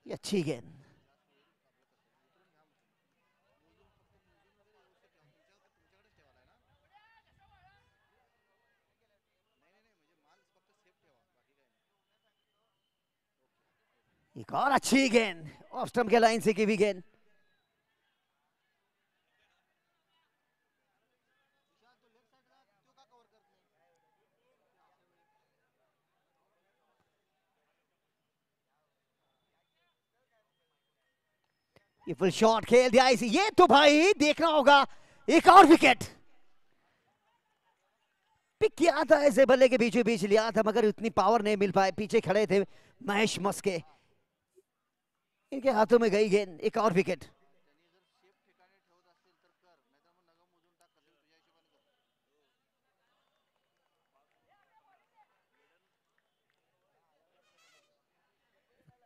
D: ये अच्छी गेंद। एक और अच्छी गेंद ऑफ स्टंप के लाइन से की भी गेंद। ये फुल शॉट खेल दिया इसे, ये तो भाई देखना होगा। एक और विकेट पिक किया था, ऐसे बल्ले के बीचों बीच लिया था मगर उतनी पावर नहीं मिल पाए। पीछे खड़े थे महेश मस्के, इनके हाथों में गई गेंद। एक और विकेट।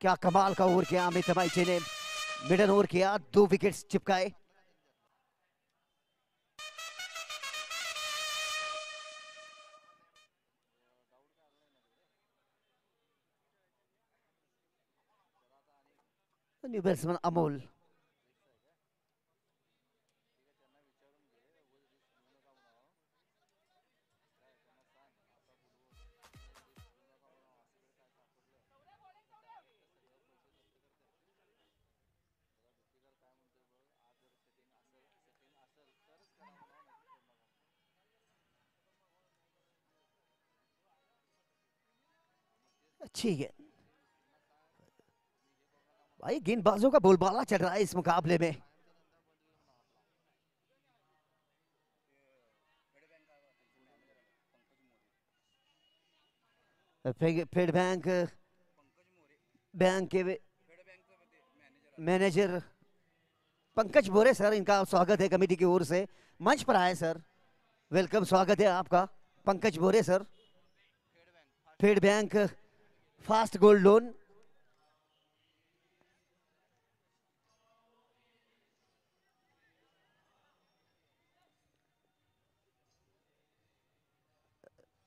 D: क्या कमाल का ओवर किया अमित तमाइचे ने, मिडल ओवर किया, 2 विकेट्स चिपकाए। New batsman Amol. अच्छी गेंद भाई, गेंदबाजों का बोलबाला चल रहा है इस मुकाबले में। फेड बैंक के मैनेजर पंकज बोरे सर, इनका स्वागत है कमेटी की ओर से, मंच पर आए सर। वेलकम, स्वागत है आपका पंकज बोरे सर। फेड bank fast gold loan.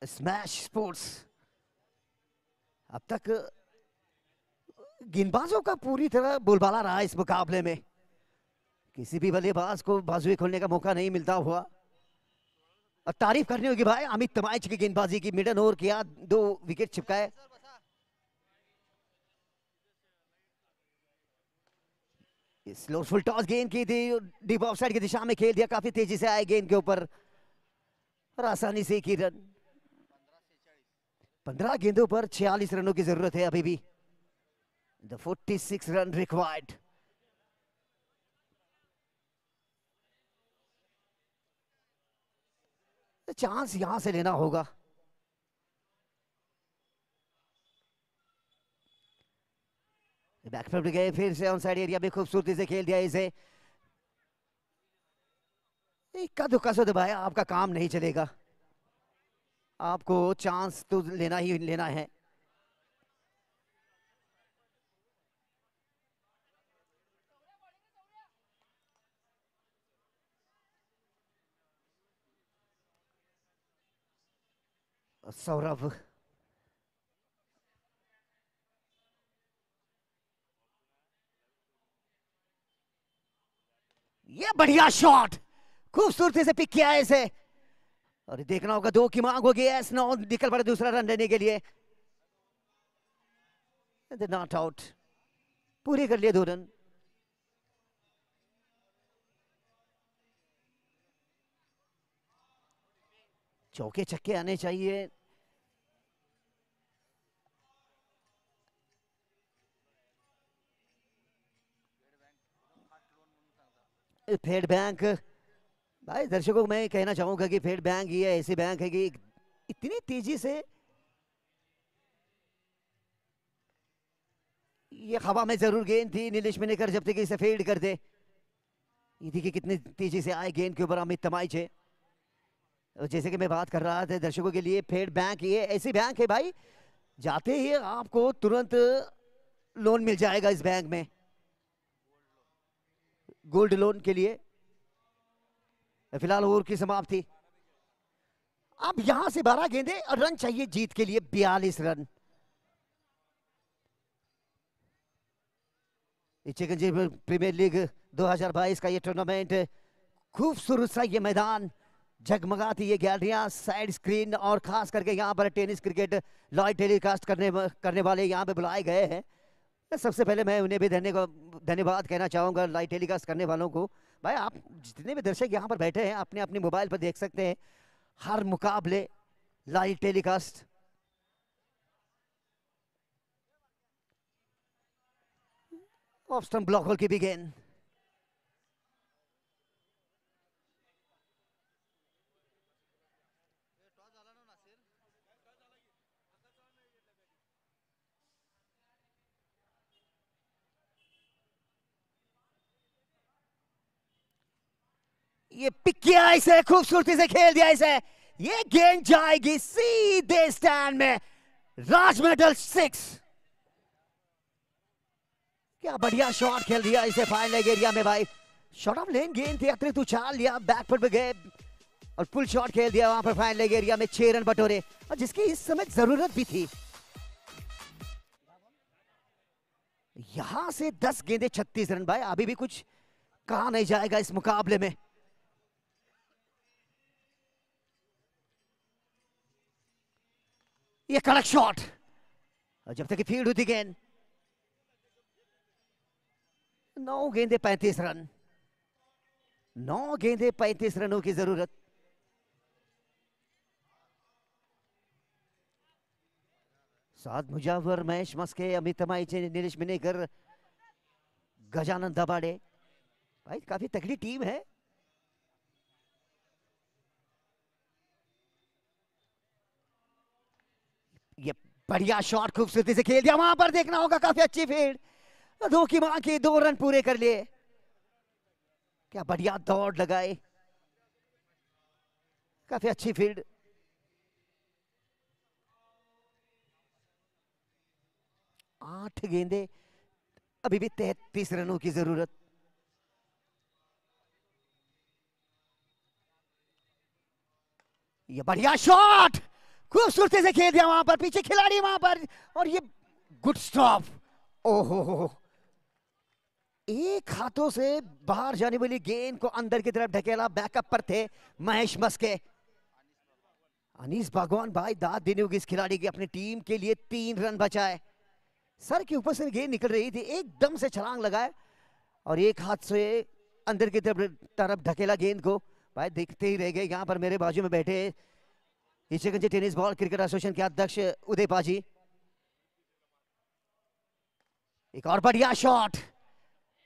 D: Smash sports. अब तक गेंदबाजों का पूरी तरह बोलबाला रहा इस मुकाबले में, किसी भी बल्लेबाज को बाजुएं खोलने का मौका नहीं मिलता हुआ। और तारीफ करनी होगी भाई अमित तमाइच की गेंदबाजी की, मिडल ओवर किया, 2 विकेट छिपकाए। स्लो फुल टॉस गेंद की थी, डीप ऑफ साइड की दिशा में खेल दिया, काफी तेजी से आए गेंद के ऊपर और आसानी से की रन। 15 गेंदों पर 46 रनों की जरूरत है अभी भी। The 46 run required. चांस यहां से लेना होगा। बैकफुट गए, फिर से ऑन साइड एरिया में खूबसूरती से खेल दिया इसे। इक्का दुक्का से दबाया, आपका काम नहीं चलेगा, आपको चांस तो लेना ही लेना है। सौरभ, ये बढ़िया शॉट, खूबसूरती से पिक किया है इसे। और देखना होगा 2 की मांग होगी, एस 9 निकल पड़े दूसरा रन लेने के लिए। नॉट आउट, पूरे कर लिए 2 रन। चौके छक्के आने चाहिए। फेड बैंक, भाई दर्शकों को मैं कहना चाहूंगा कि फेड बैंक ये ऐसी बैंक है कि इतनी तेजी से ये हवा में जरूर गेंद थी, नीलेश मिनेकर जब तक इसे फेड कर दे। ये देखिए कितनी तेजी से आए गेंद के ऊपर अमित तमाइच है। और जैसे कि मैं बात कर रहा था दर्शकों के लिए, फेड बैंक ये ऐसी बैंक है भाई, जाते ही आपको तुरंत लोन मिल जाएगा इस बैंक में, गोल्ड लोन के लिए। फिलहाल ओवर की समाप्ति। अब यहां से 12 गेंदें और रन चाहिए जीत के लिए 42 रन। चिकनजी प्रीमियर लीग 2022 का ये टूर्नामेंट, खूबसूरत सा ये मैदान, जगमगाती ये गैलरियां, साइड स्क्रीन और खास करके यहाँ पर टेनिस क्रिकेट लाइव टेलीकास्ट करने वाले यहाँ पे बुलाए गए हैं। सबसे पहले मैं उन्हें भी धन्यवाद कहना चाहूँगा लाइव टेलीकास्ट करने वालों को। भाई आप जितने भी दर्शक यहाँ पर बैठे हैं अपने अपने मोबाइल पर देख सकते हैं हर मुकाबले live telecast. Off stump block hole की भी गेंद, ये पिक किया इसे, खूबसूरती से खेल दिया इसे। ये गेंद जाएगी सीधे स्टैंड में, राज मेडल 6। क्या बढ़िया शॉट खेल दिया इसे फाइनल एरिया में भाई। शॉट ऑफ लेन गेंद थी, अतिरिक्त उछाल लिया, बैकफुट पे गए और फुल शॉट खेल दिया वहां पर फाइनल एरिया में। 6 रन बटोरे, और जिसकी इस समय जरूरत भी थी। यहां से 10 गेंदे 36 रन भाई, अभी भी कुछ कहा नहीं जाएगा इस मुकाबले में। ये कड़क शॉट, और जब तक फील्ड होती गेंद। 9 गेंदे 35 रन, 9 गेंदे 35 रनों की जरूरत। साद मुजावर, महेश मस्के, अमित तमाइचे, नीलेश मिनेकर, गजानन दबाड़े, भाई काफी तगड़ी टीम है। ये बढ़िया शॉट खूबसूरती से खेल दिया, वहां पर देखना होगा काफी अच्छी फील्ड। 2 की मां की 2 रन पूरे कर लिए। क्या बढ़िया दौड़ लगाए, काफी अच्छी फील्ड। आठ गेंदे, अभी भी 33 रनों की जरूरत। ये बढ़िया शॉट, खूबसूरती से खेल दिया वहां पर, पीछे खिलाड़ी वहां पर, और ये गुड स्टॉप। ओहो, एक हाथों से बाहर जाने वाली गेंद को अंदर की तरफ ढकेला। बैकअप पर थे महेश मस्के। अनीस भगवान भाई दाद देने होगी इस खिलाड़ी की, अपनी टीम के लिए 3 रन बचाए। सर के ऊपर से गेंद निकल रही थी, एकदम से छलांग लगाए और एक हाथ से अंदर की तरफ ढकेला गेंद को। भाई देखते ही रह गए। यहाँ पर मेरे बाजू में बैठे ईशगंज टेनिस बॉल क्रिकेट एसोसिएशन के अध्यक्ष उदय पाजी। एक और बढ़िया शॉट,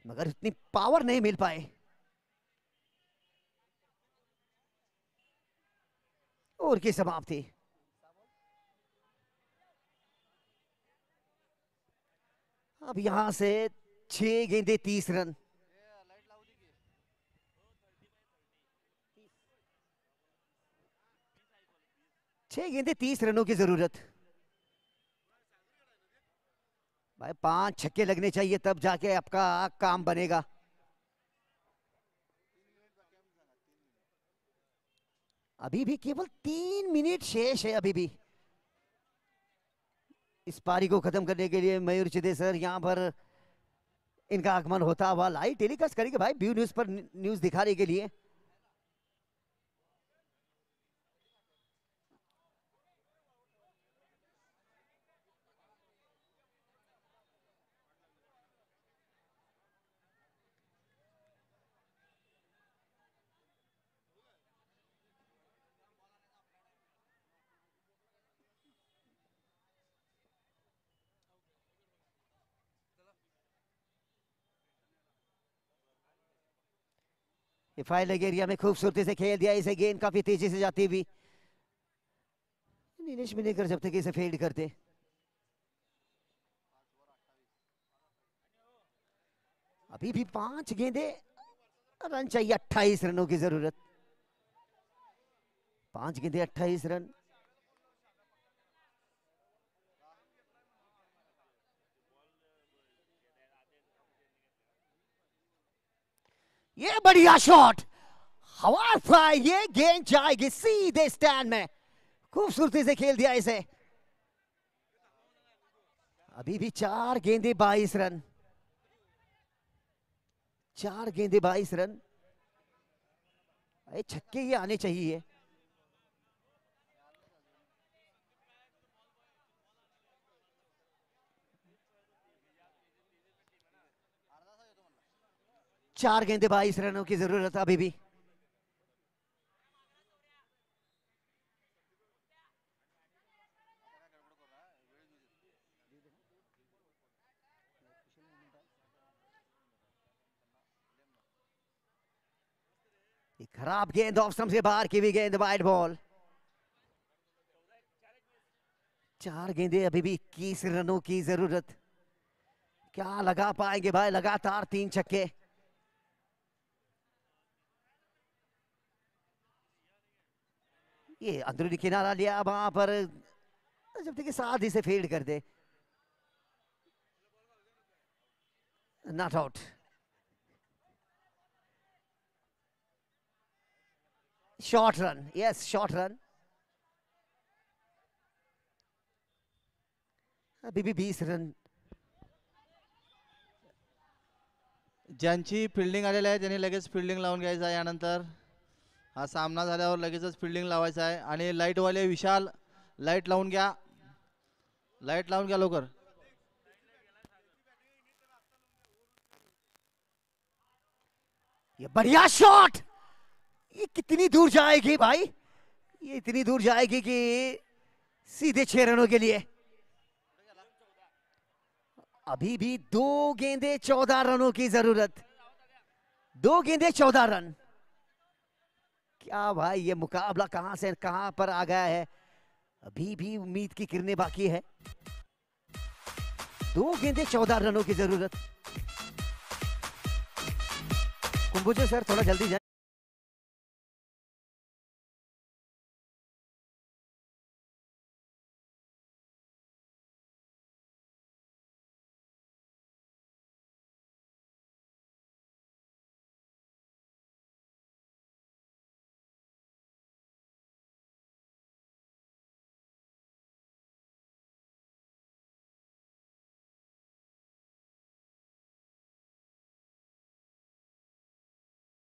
D: मगर इतनी पावर नहीं मिल पाए। ओवर की समाप्ति। अब यहां से 6 गेंदे 30 रन। 6 गेंदे 30 रनों की जरूरत। भाई 5 छक्के लगने चाहिए, तब जाके आपका काम बनेगा। अभी भी केवल 3 मिनट शेष है अभी भी। इस पारी को खत्म करने के लिए मयूर चिदेसर यहाँ पर इनका आगमन होता हुआ लाइव टेलीकास्ट करेंगे भाई व्यू न्यूज पर न्यूज दिखाने के लिए। फाइल एरिया में खूबसूरती से खेल दिया इसे, गेंद काफी तेजी से जाती हुई। नीलेश मिनेकर जब तक इसे फील्ड करते। अभी भी 5 गेंदे, रन चाहिए 28 रनों की जरूरत। 5 गेंदे 28 रन। ये बढ़िया शॉट, हवा फ्राई, ये गेंद जाएगी सीधे स्टैंड में। खूबसूरती से खेल दिया इसे। अभी भी 4 गेंदे 22 रन। 4 गेंदे 22 रन। अरे छक्के ये आने चाहिए। चार गेंदे 22 रनों की जरूरत अभी भी। खराब गेंद, ऑफ स्टंप से बाहर की भी गेंद, वाइड बॉल। 4 गेंदे अभी भी 21 रनों की जरूरत। क्या लगा पाएंगे भाई? लगातार 3 छक्के। ये अंदरूनी किनारा लिया वहां पर, जब तक साथ ही से फील्ड कर दे। Not out. Short run, yes short run. अभी भी 20 रन।
A: ज्यांची फिल्डिंग आलेली आहे त्यांनी लगेच फिल्डिंग लावून घ्यायचं आहे। यानंतर हा सामना झाल्यावर लगेचच फिल्डिंग लावायचं आहे। आणि लाईटवाले विशाल, लाईट लावून घ्या, लाईट लावून घ्या लवकर।
D: ये बढ़िया शॉट, ये कितनी दूर जाएगी भाई? ये इतनी दूर जाएगी कि सीधे 6 रनों के लिए। अभी भी 2 गेंदे 14 रनों की जरूरत। 2 गेंदे 14 रन। क्या भाई, ये मुकाबला कहां से कहां पर आ गया है? अभी भी उम्मीद की किरणें बाकी है। 2 गेंदे 14 रनों की जरूरत। कुंभोजे सर थोड़ा जल्दी जाए।